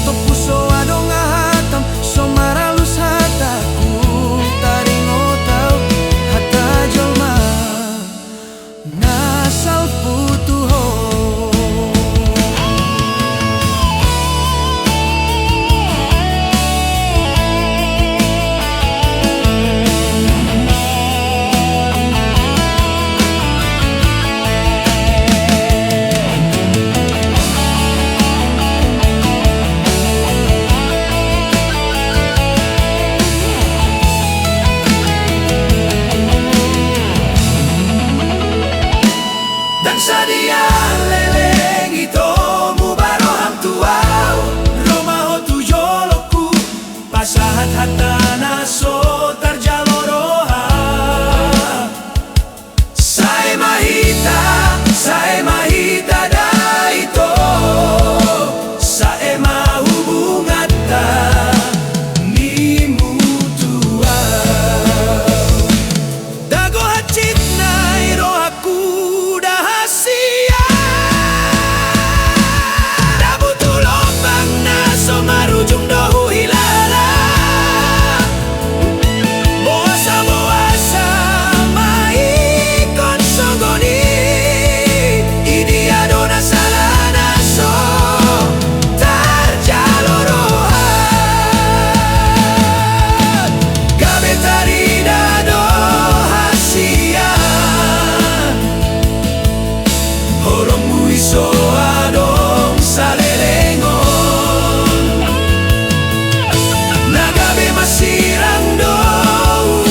Topuso adong ngahatam so maralus hataku taringo tau hata jolma nasal putuho dan sadia leleng itu mubaroham tuau Roma ho tu joloku pasahat hatana so tarjaloroha saya mahita da itu saya mahubungata ni mutua dago hacit nai rohaku marujung dohu hilala boasa maikon sogoni idia dona salana so tarjaloroha gabe tarida do hasia holong muiso adong salelengo masirang do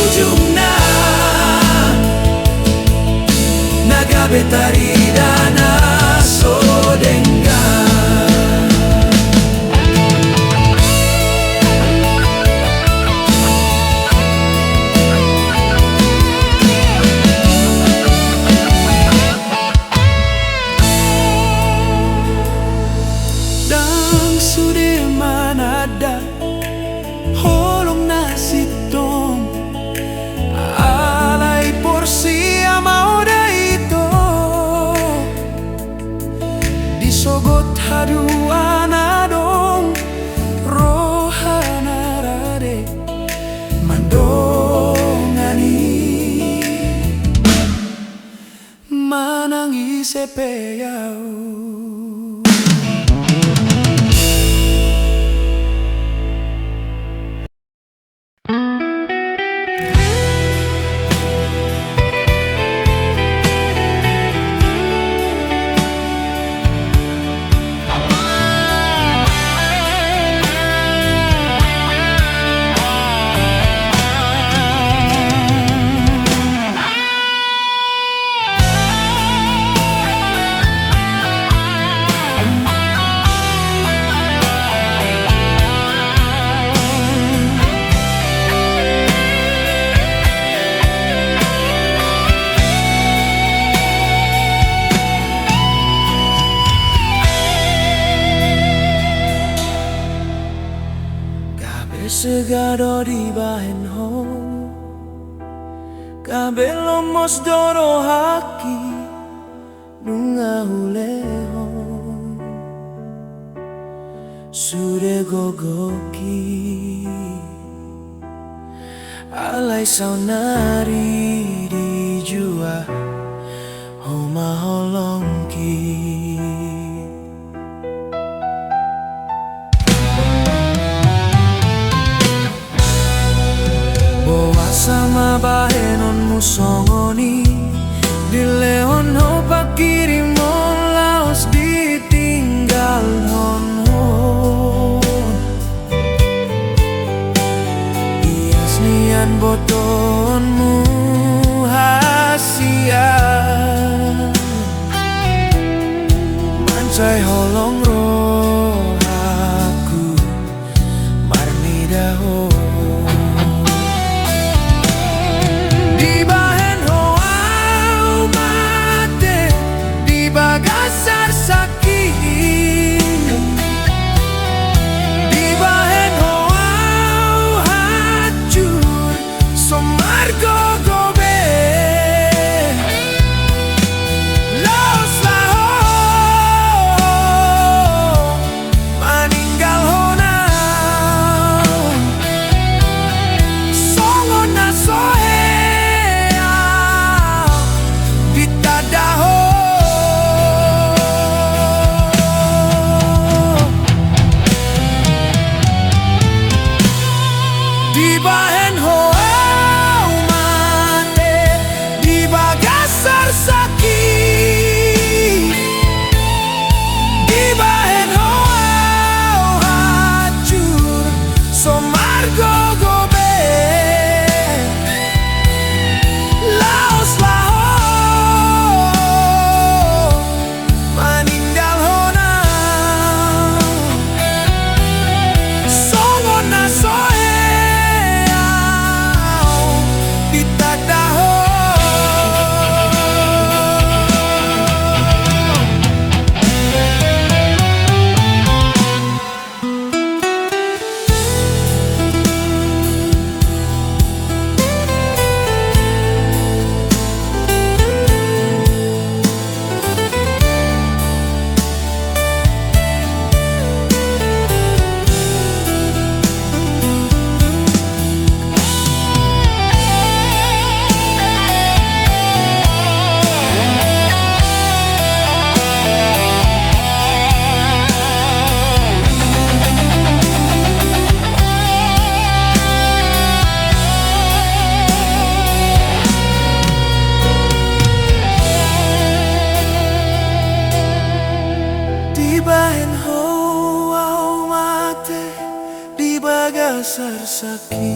ujungna nagabe taridana so denggan dang sude manada holong nasitong alay porsi ama mangi sepeyau. Segado di bahen ho, kabeh lomos doro haki nunga huleho, sude gogoki alai saunari di jua homa holongki. Sama bahenon musongoni di leon ho pakirim laos ditinggal hon ho ias nian botonmu hasia mancai holong roh aku marnida ho. Sarsaki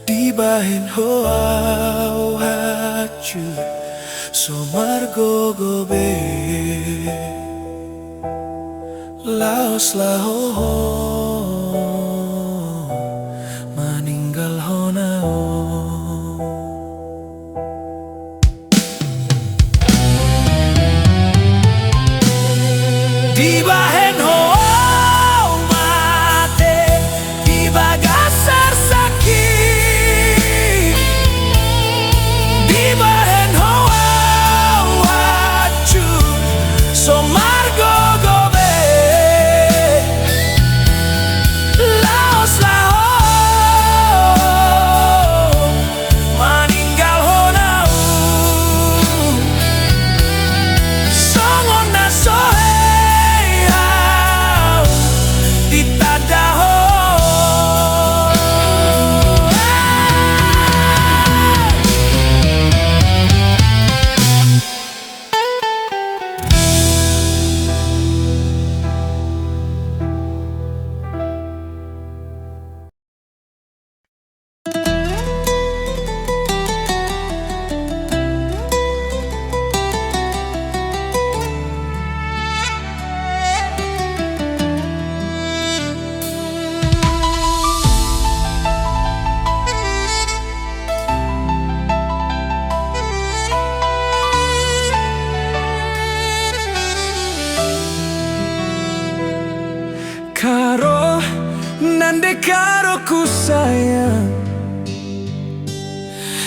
di bahen hoau hacur somargo gobe laos laho maninggal honao. Di bahen hoau karoku sayang,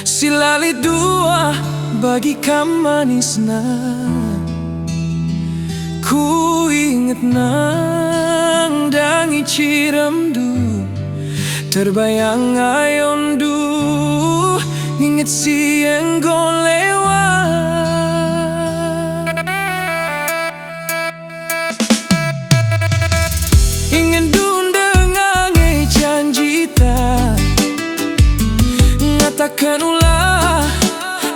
silali dua bagi kam manisna. Ku inget nang dangi ciramdu, terbayang ayondu, inget siang lewat. Ingin dundeng ange janji ta, ngatakan ulah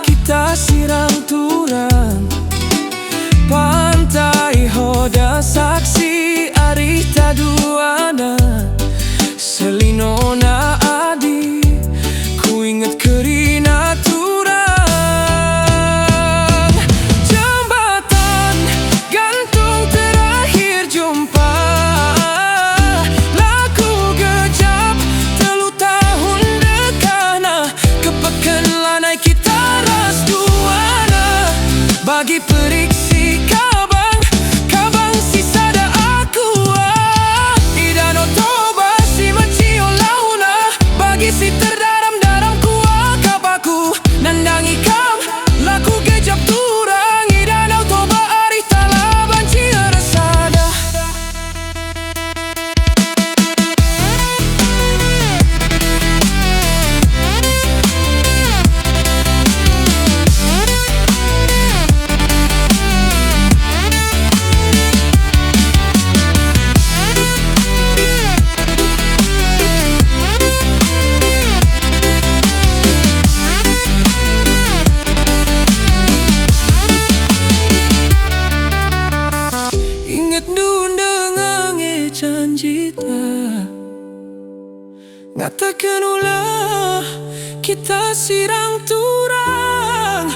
kita siram turang. Pantai hoda saksi arita duana, selinona adi ku inget kerina turang. Jembatan gantung terakhir jumpa, laku gejap telu tahun dekana, kepekan lanai kita ras duana. Bagi periksi kabang, kabang sisa da aku di danau Toba si macio launa. Bagi si terdaram-daram kuah kapaku, nandangi kam laku gejap turang di danau Toba ari talaban cia resada. Ingat dundeng ange janji ta, ngatakan ulah kita sirang turang.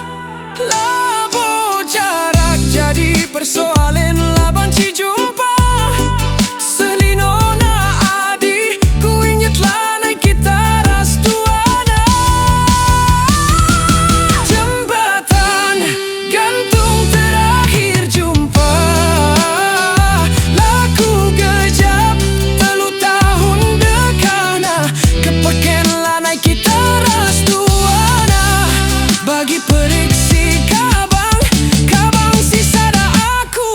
Labo jarak jadi persoalan laban jumpa, selinona adi ku inget lanai kita ras duana. Jembatan gantung terakhir jumpa, laku gejap telu tahun dekana, kepekan lanai kita ras duana. Bagi periksi kabang, kabang sisa da aku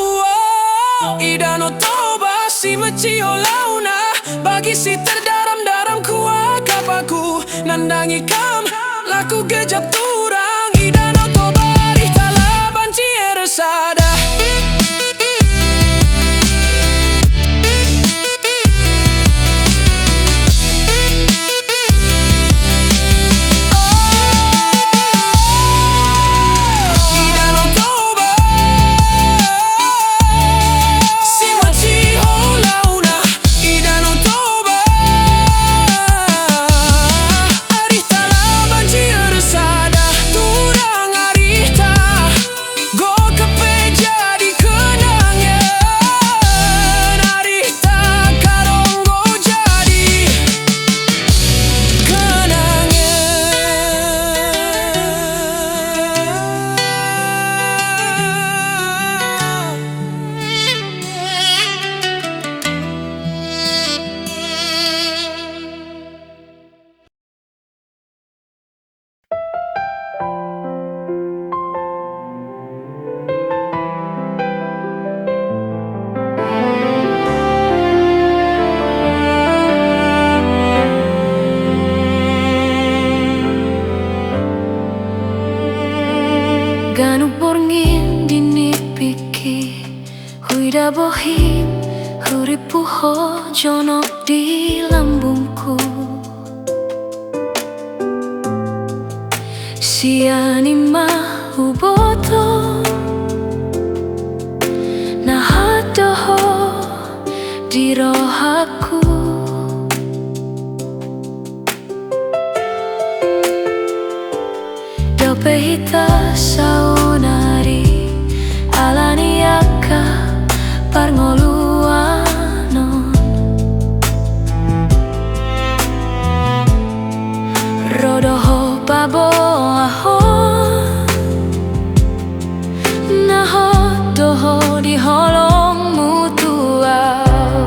di danau Toba si macio launa. Bagi si terdaram-daram kuah kapaku, nandangi kam laku gejap turang di danau Toba di talaban cia resada. Ganu borngin dini piki, huida bohim, huripu ho jonok di lambungku. Siani mahuboto, nahadoho di rohaku. Dopehita saunari alaniaka parngoluanon, rodoho babo ahon, nahodoho di holong mutuau.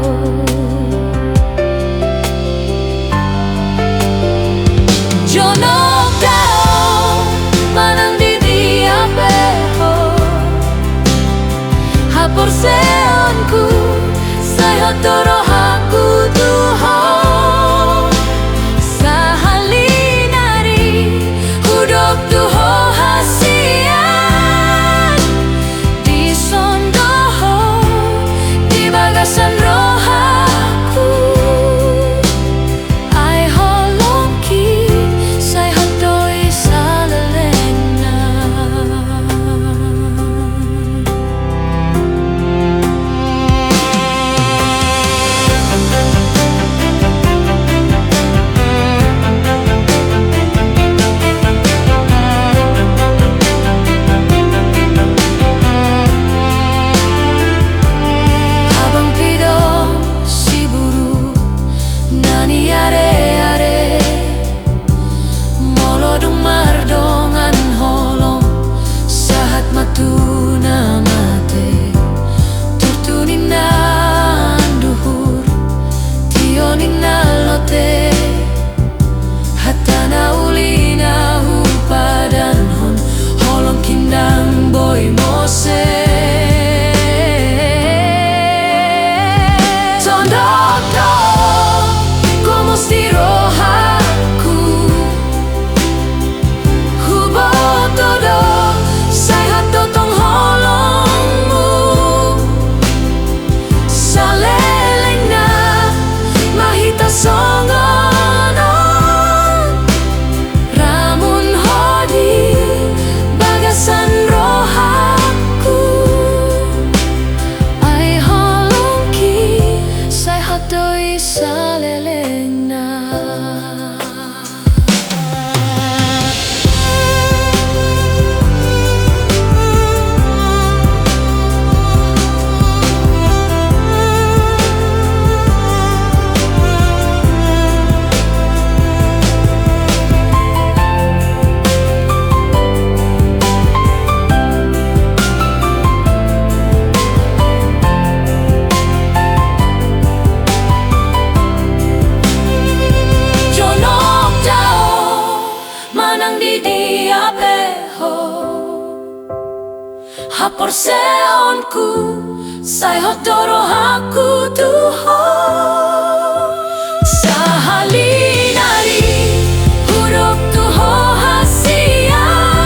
nang di dia peho hapor seonku sai hotoro haku tuho sahalinari huruf tuho hasian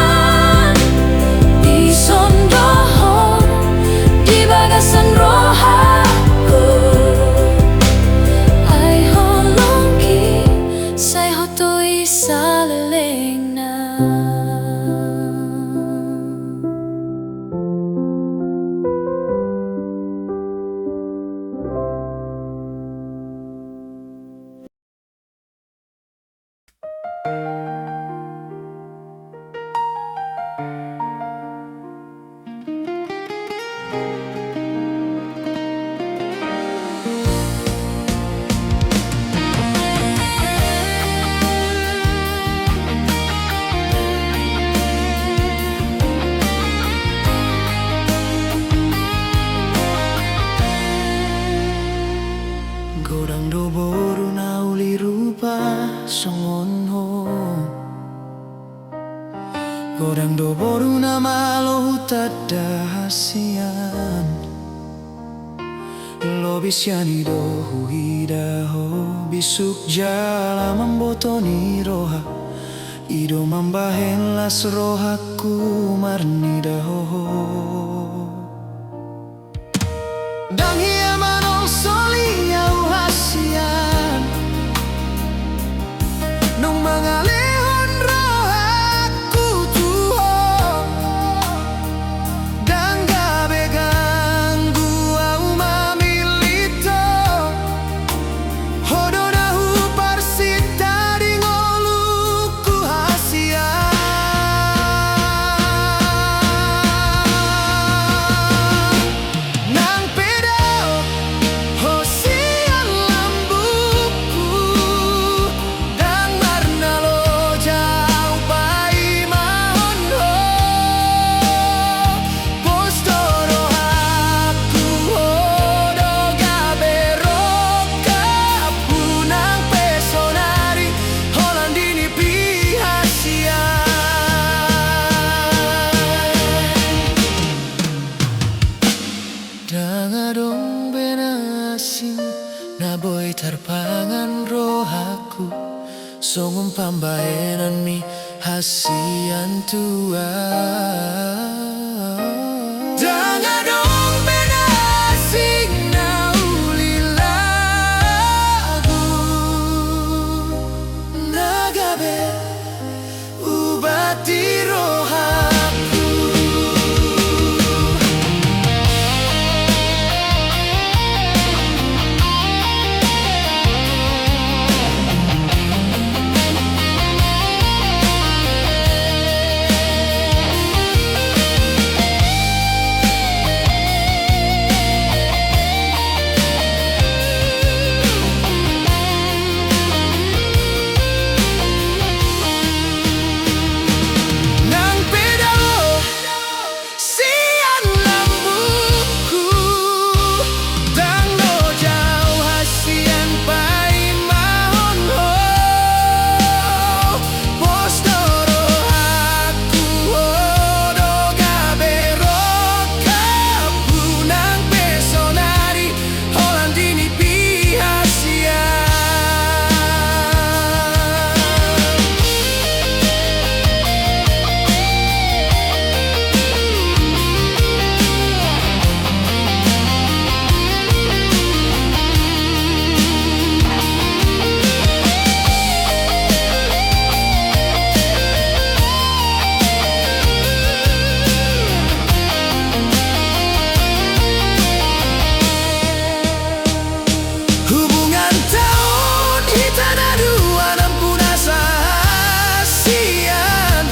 di sondohon di bagasan rohaku ai holongki sai hotoi salelengna. Godang do boru na uli rupa songon ho Godang do boru na malo tada hasian Lo bisyani do huida ho bisuk jala membotoni roha Ido mambahen las rohaku marnida ho Dang hia manong soliau hasian Nung mangalihon rohaku tuho Dang gabe ganggu au mamilito Hodo dahu parsita di ngoluku hasian Nang pedao hosian lambuku Dang marna lo jau pai mahon ho Postoro haku hodo gabe roka Punang pesonari Holandini pihasian Dangadong benasing naboy tarpangan rohaku Songum pambaenan mi hasian tua Dangadong benasing na uli lagu Nagabe ubati rohaku Nang pedao sian lambuku Dang no jau hasian pai mahon ho Postoro haku hodo gabe roka Punang pesonari Holandini pihasian Hubungan tahun hitana dua nampun asa hasian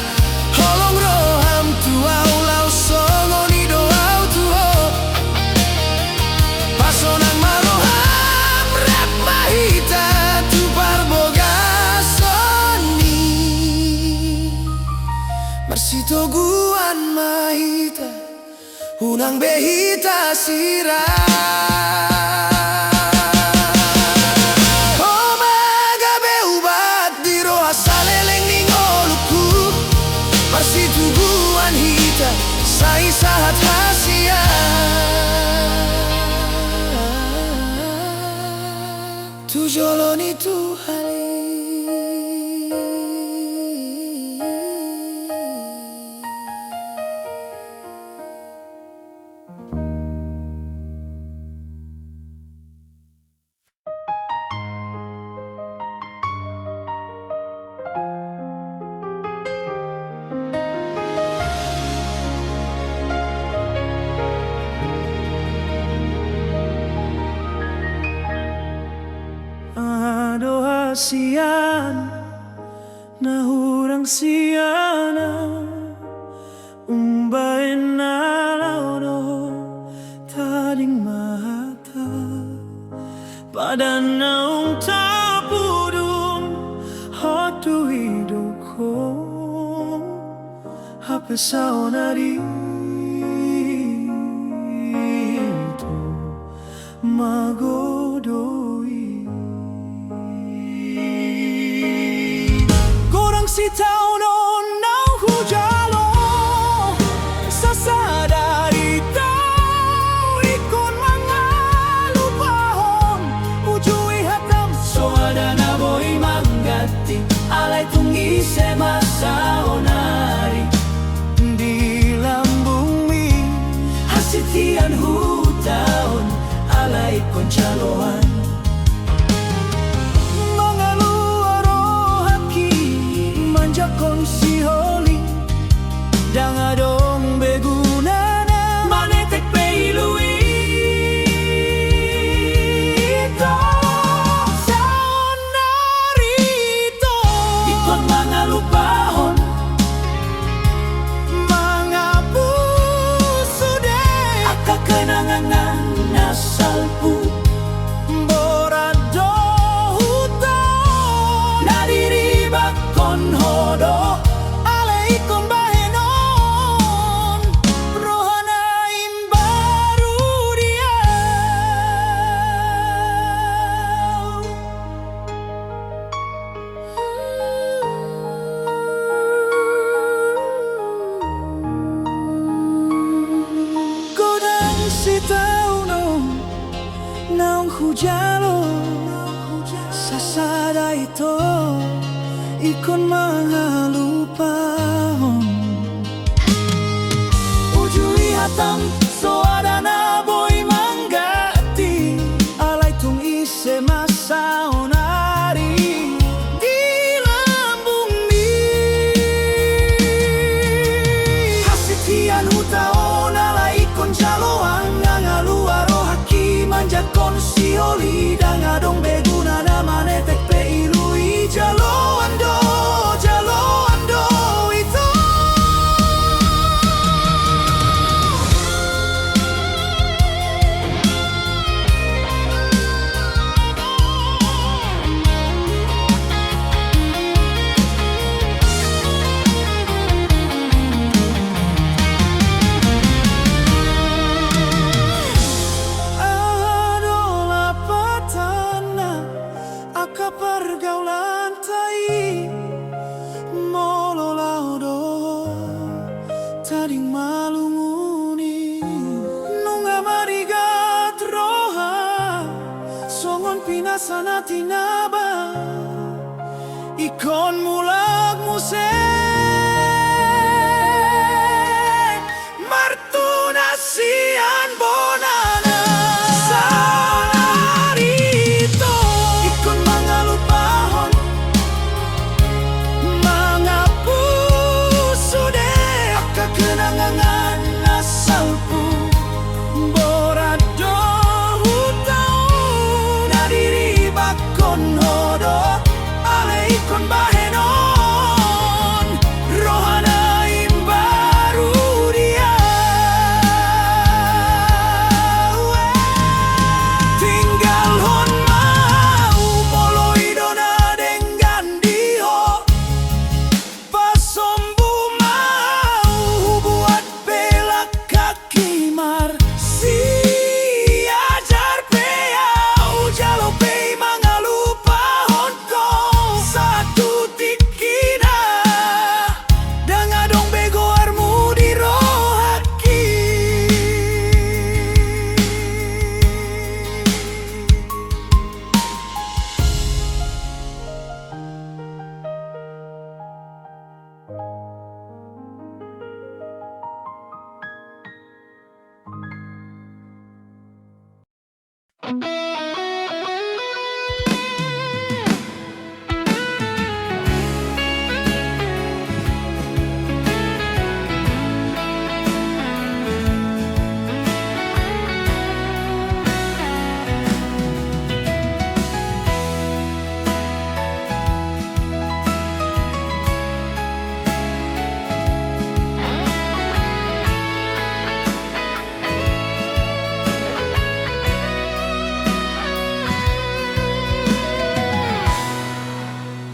Holong roham tuau lau songoni doau tuho Pasonang maroham rap mahita tupar boga soni Marsito guan mahita unang behita sirah Omaga be ubat di roha saleleng ning oluku sai sahat hasia tu joloni tu hali. Doa sian na hurang siana umbain na laudo tading mata pada naung tapudum hatu hidupku hapesao nari itu magodoi. Si tahu non nau hujalo sasadari tau ikon mangalu pahon ujui hatam soada na boy manggati alay tungi se masaonari di lambung mi hasitian hutaon alay konchaloan. Kon si holi dangadong begunana manetek peiluito saonarito ikon mga lupahon mga puso de akakenangan nasalpu borado hutao nadiribak kon hodo alaikon bahenon rohanain baru dia godang si tau no naung hujalo sasada ito ikon mga lupahon ujui hatam soada na boy manggati alay tung ise masaonari di lambung mi hasitian hutaon alay ikon jaloan nangaluaro haki manjat kon sioli dangadong beguna na manetek peilui jalo ando itu adola patana aka pergaulan tai molo laudo tading malunguni nunga marigat roha songon pinasana tinaba ikon mulag muse martuna sian bonana sanarito ikon mga lupahon mga puso de akakenangan nasalpu borado hutao nadiribak kon hodo alay ikon bahenon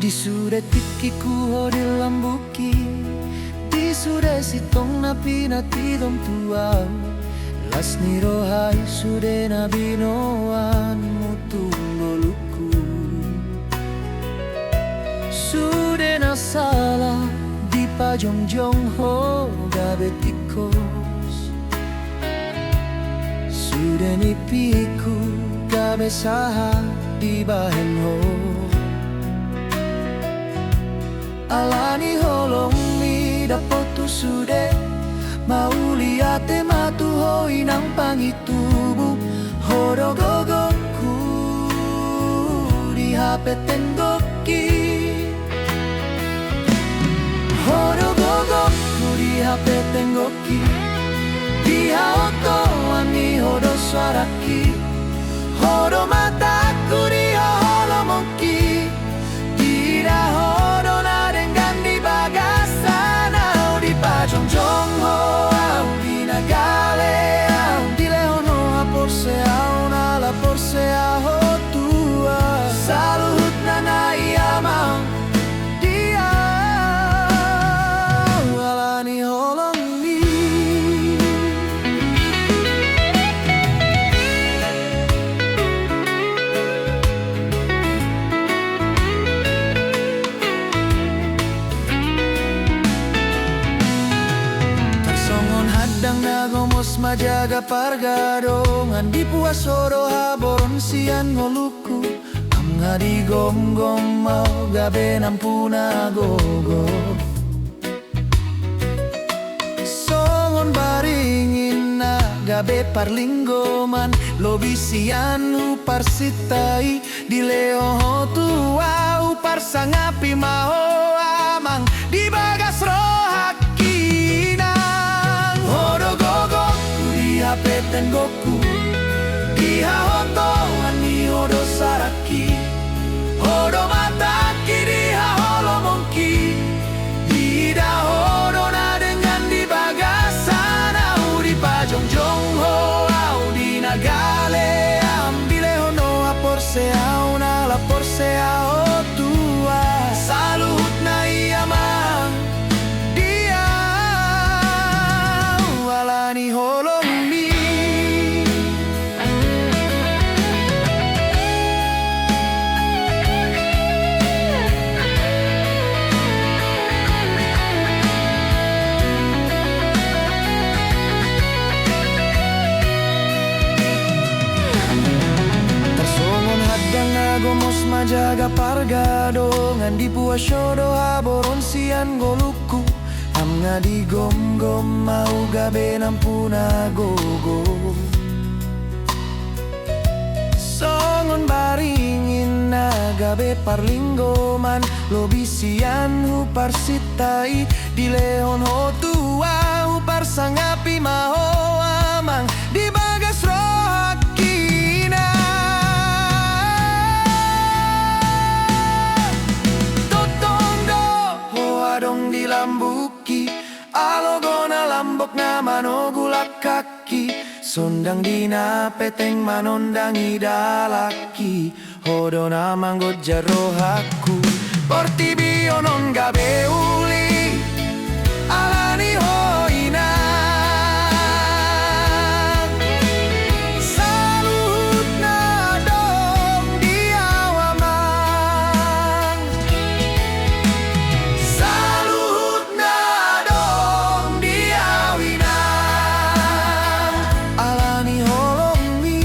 Di sudah tikiku ho di lambuki, di sudah sitong na pinatidom tuaw. Las ni rohay sudah na binoan mutundo luku. Sudah na salah di pajongjong ho gabetikos. Sudah ni piku gabe saha di bahen ho. Alani holong mi dapoto sude mauliate matuhoi nang pangitubu horogogoku di HP tenggoki horogogoku di HP tenggoki di haoto ani hodo suaraki hodo mataku di holomoki di dahodo Jongjong ho au di nagale au di leono a porse au na la porse a ho tua salut na naiyamang dia alani holong ni. Dang nagomos majaga pargadongan di puasoro haboron sian ngoluku am nga di gom mau gabe nampuna gogo songon baringin na gabe parlinggoman lobi sian uparsitai di leo tua uparsangapi maho amang di bagas rohak HP tenggoku di hahoto ani hodo saraki hodo mataki di haholomongki di dahodo na dengan di bagasan au di pajongjong ho au di nagale ambile hono a porse au na la porse au tua salut na iyamang dia walani holo. Gomos majaga pargadongan di puasyodo haboron sian goluku am nga di gom mau gabe nampuna gogo songon baringin na gabe parlinggoman lobi sian huparsitai di leon ho tua huparsangapi maho amang di bagas rohakina dong di lambuki alogona lambok na manogulak kaki sondang dina peteng manondangi dalaki hodo na manggot jarohaku portibio non gabe uli alani hoina salut na dong di awamang salut na dong di awinang alani holong mi.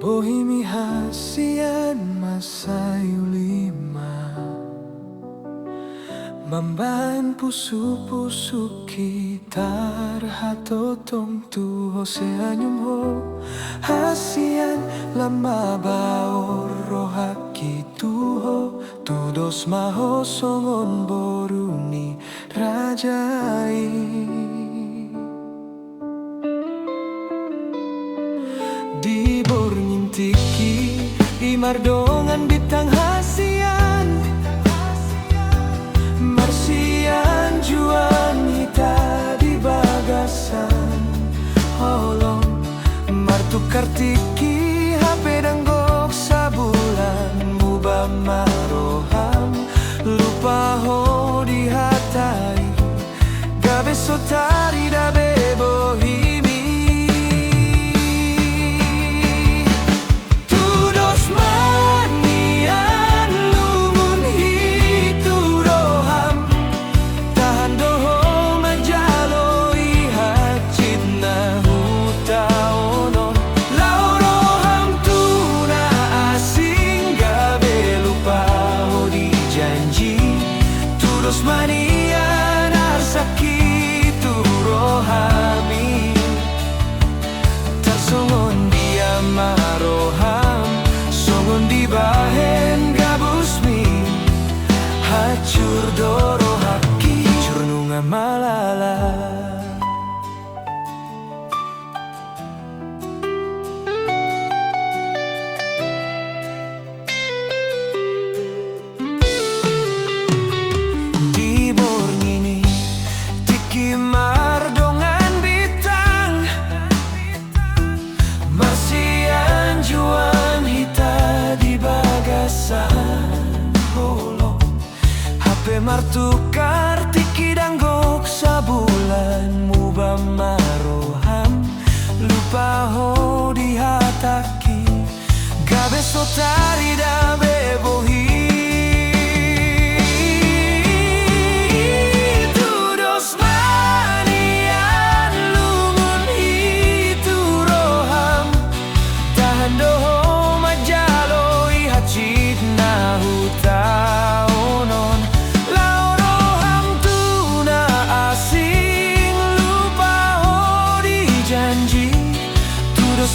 Bohimi hasian masayulima Mambahan puso-puso kita Rahatotong tu Hoseanyum ho Hasian lama baor rohaki tuho Tudos maho songon boruni rajai Di borngintiki imardongan bitang hasian Marsian juan hita di bagasan Holong martukar tiki HP danggok sabulan Muba maroham lupa ho di hatai Gabe sotari dabe bohimi Manian arsaki rohami Tarsongon dia maroham Songon di bahen gabusmi Hacur doro haki Curnunga malala Mardongan bitang Marsian juan hita di bagasan Holong HP martukar tiki danggok sabulan Muba maroham lupa ho di hataki Gabe sotari dabe bohi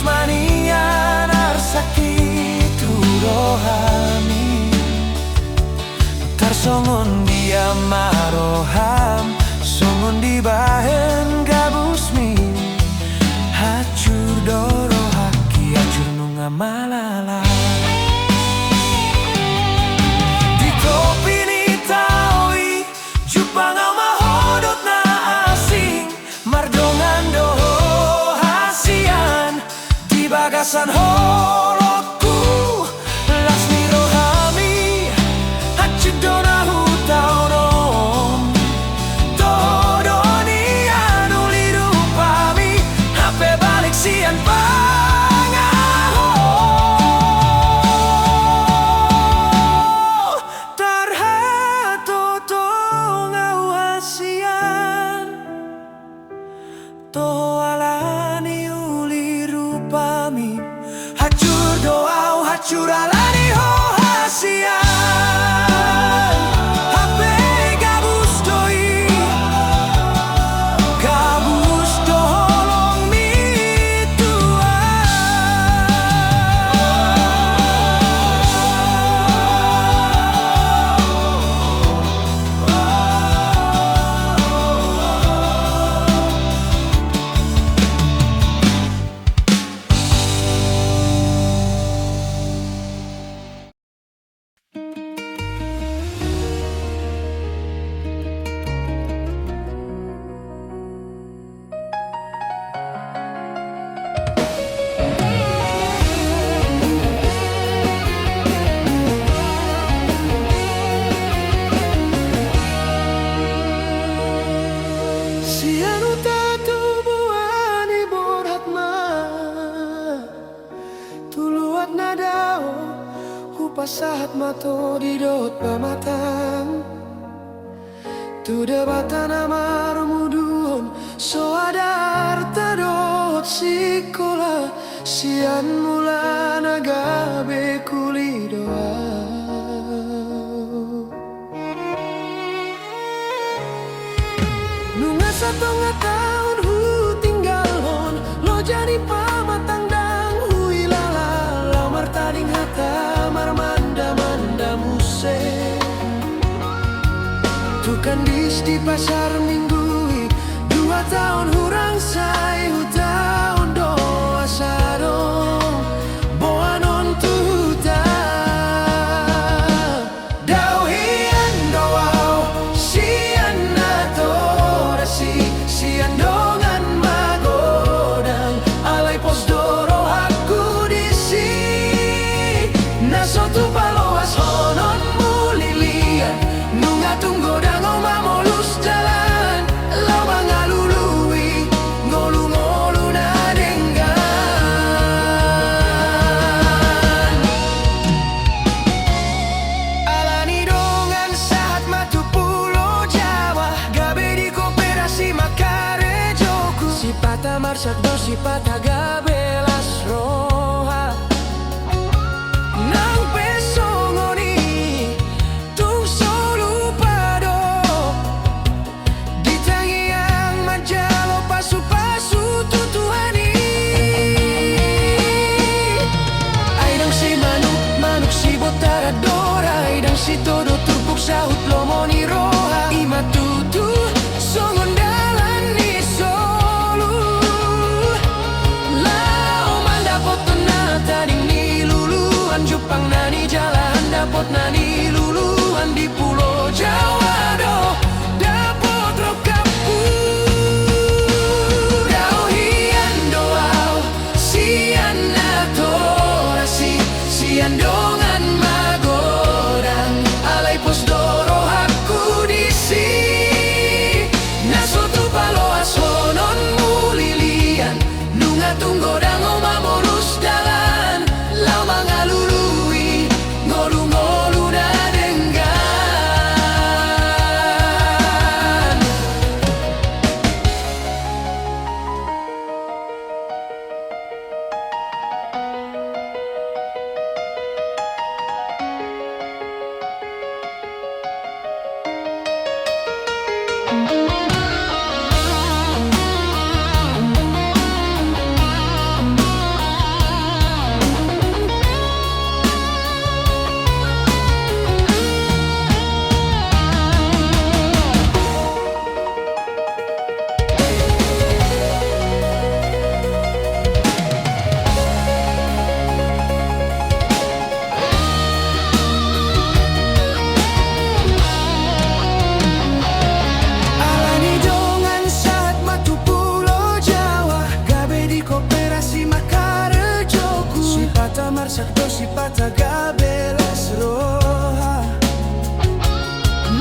Manian arsaki rohami Tarsongon dia maroham Songon di bahen gabusmi Hacur doro haki hacur nunga malala Di topi ni taui Jupangau mahodot na asing Mardongan doho hasian Bagasan holokku Lasmi rohami Hacidona hutaunom Todoni anuli rupami Hape balik sian pangaho Tarhatotong au hasian Toalani pami hacur doau hacur alani ho hasian hape gabus doi gabus doholong mitua Pasahat mato didot pamatang tu debatan amar mudun so adar tadot sikola sian mula nagabe kulidoa. Nunga satonga taon hu tinggalon lo jadi pamatang dang hui lala lamar tading hata marmanda manda muse tukan di pasar minggu 2 tahun hurang say hu tahun doa sarong boanon tu huta dau hian doau sian atorasi sian dongan magodang alai pos doro aku disi nasotu paloas honon mulilian nunga tunggo dango mamolus jalan lau mangalului ngolu-ngolu na denggan alani dongan saat matu pulau Jawa gabe di koperasi makare joku sipata marsak do sipata gabe las roha nang pesongoni tung solu pado ditangi yang majalo pasu-pasu tutuhani aidang si manuk si botara dora aidang si todo turpuk sahut lomoni roha ima tutu songon dalan ni solu lao manda potona tading ni luluan jupang nani jalan dapot nani luluan di pulau Jawa do dapot rokapu dau hian doau sian atorasi sian dongan magodang alai pos doro aku disi nasotu paloas honon mulilian nunga tunggo dango mamolus dalan lau mangalului ngolu-ngolu na denggan alani dongan saat matu pulau Jawa gabe di koperasi makare joku sipata marsak do sipata gabe las roha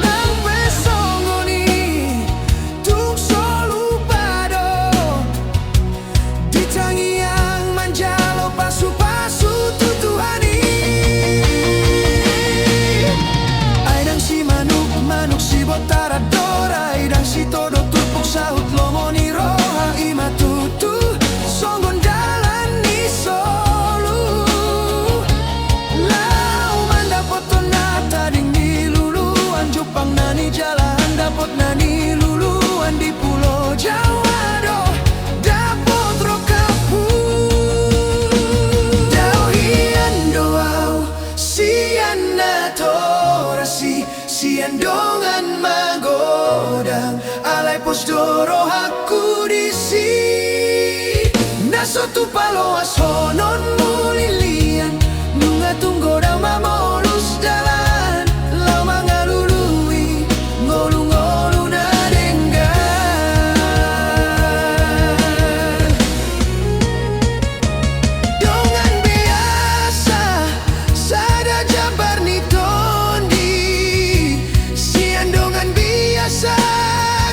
nang pesongoni tung solu pado ditangi yang manjalo pasu-pasu tutuhani aidang si manuk si botara dora aidang si todo turpuk sahut lomoni roha ima tutu songon dalan ni solu lau manda potona tading ni luluan jupang nani jalan dapot nani luluan di pulau Jawa do dapot rokapu dau hian doau sian atorasi sian dongan magodang alai pos doro aku disi nasotu paloas honon mulilian nunga tunggo dang mamolus dalan lau mangalului ngolu-ngolu na denggan dongan biasa sada jabar ni tondi sian dongan biasa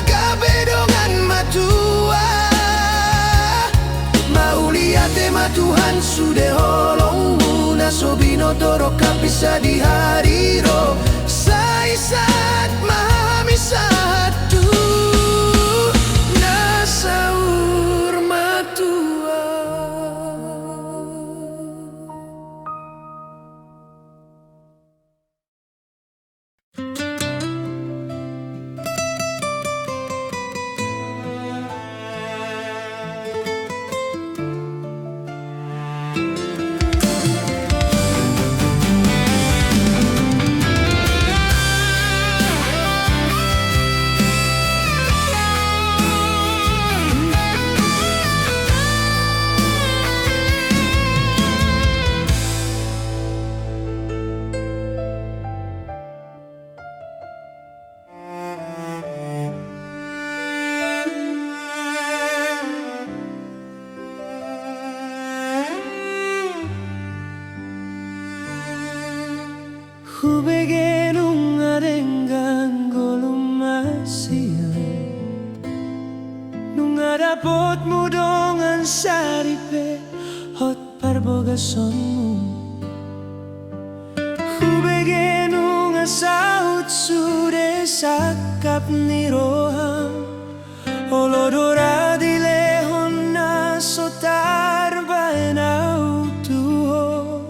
gabe dongan matua mauliate matuhan sude holongmu nasobino doro kapisa di hariro sai saat mahami satu nasaur matua sonmu. Hubege nunga saut sude sakap niroham. Olodora di lehona sotar baenau tuho.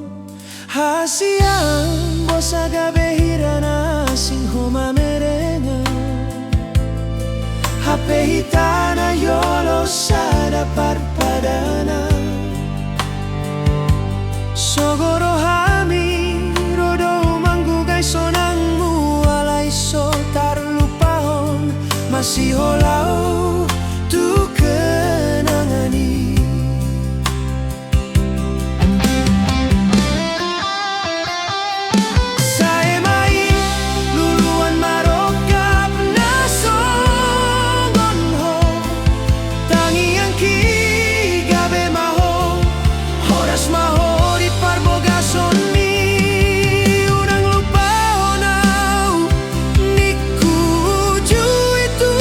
Hasiang bosa gabehirana sing homa merenga. Hape hitana yolo sada parpadana. Sogoro hami rodo manggugay sonangmu alay so tarlupahon masih holau tu kenangani. Saya mai luluan marokap na songon ho. Tangi yang ki gabe maho horas maho di parboga sonmi. Unang lupa honau niku jui tu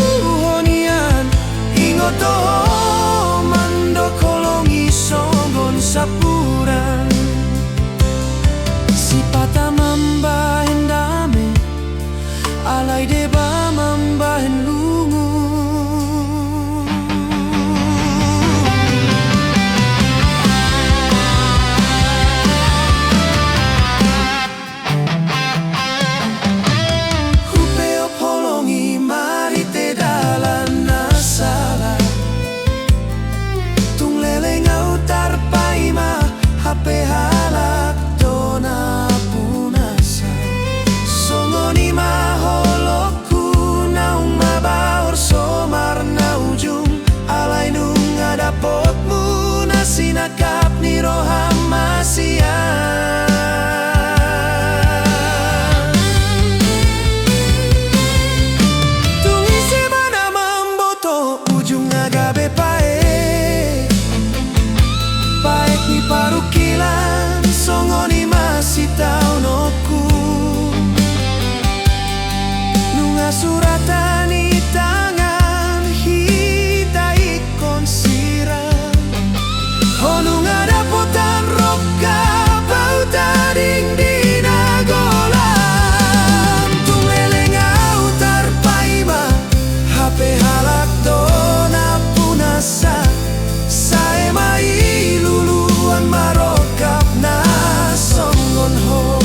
honian. Ingoto mando kolongi songon sapuran. Si pata mambahin dame alay deba mambahin lungu. Hupeo polongi marite dalan nasala. Tung leleng au tarpaima hape halak dona punasa. Songoni maholoku naung mabaor somar na ujung. Alay nung adapotmu nasinakap ni roham masian. Tung isi mana mamboto ujung agabe pae. Paek ni parukilan songoni masih tau noku. Nunga suratani tangan hitai konsiran. Oh nunga dapotan roka bau taring di nagolan. Tung leleng au tarpaima hape halak dona punasa. Saya mai luluan marokap na songon ho.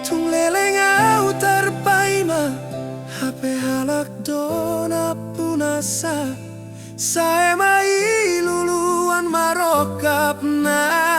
Tung leleng au tarpaima hape halak dona punasa. Saya mai luluan marokap na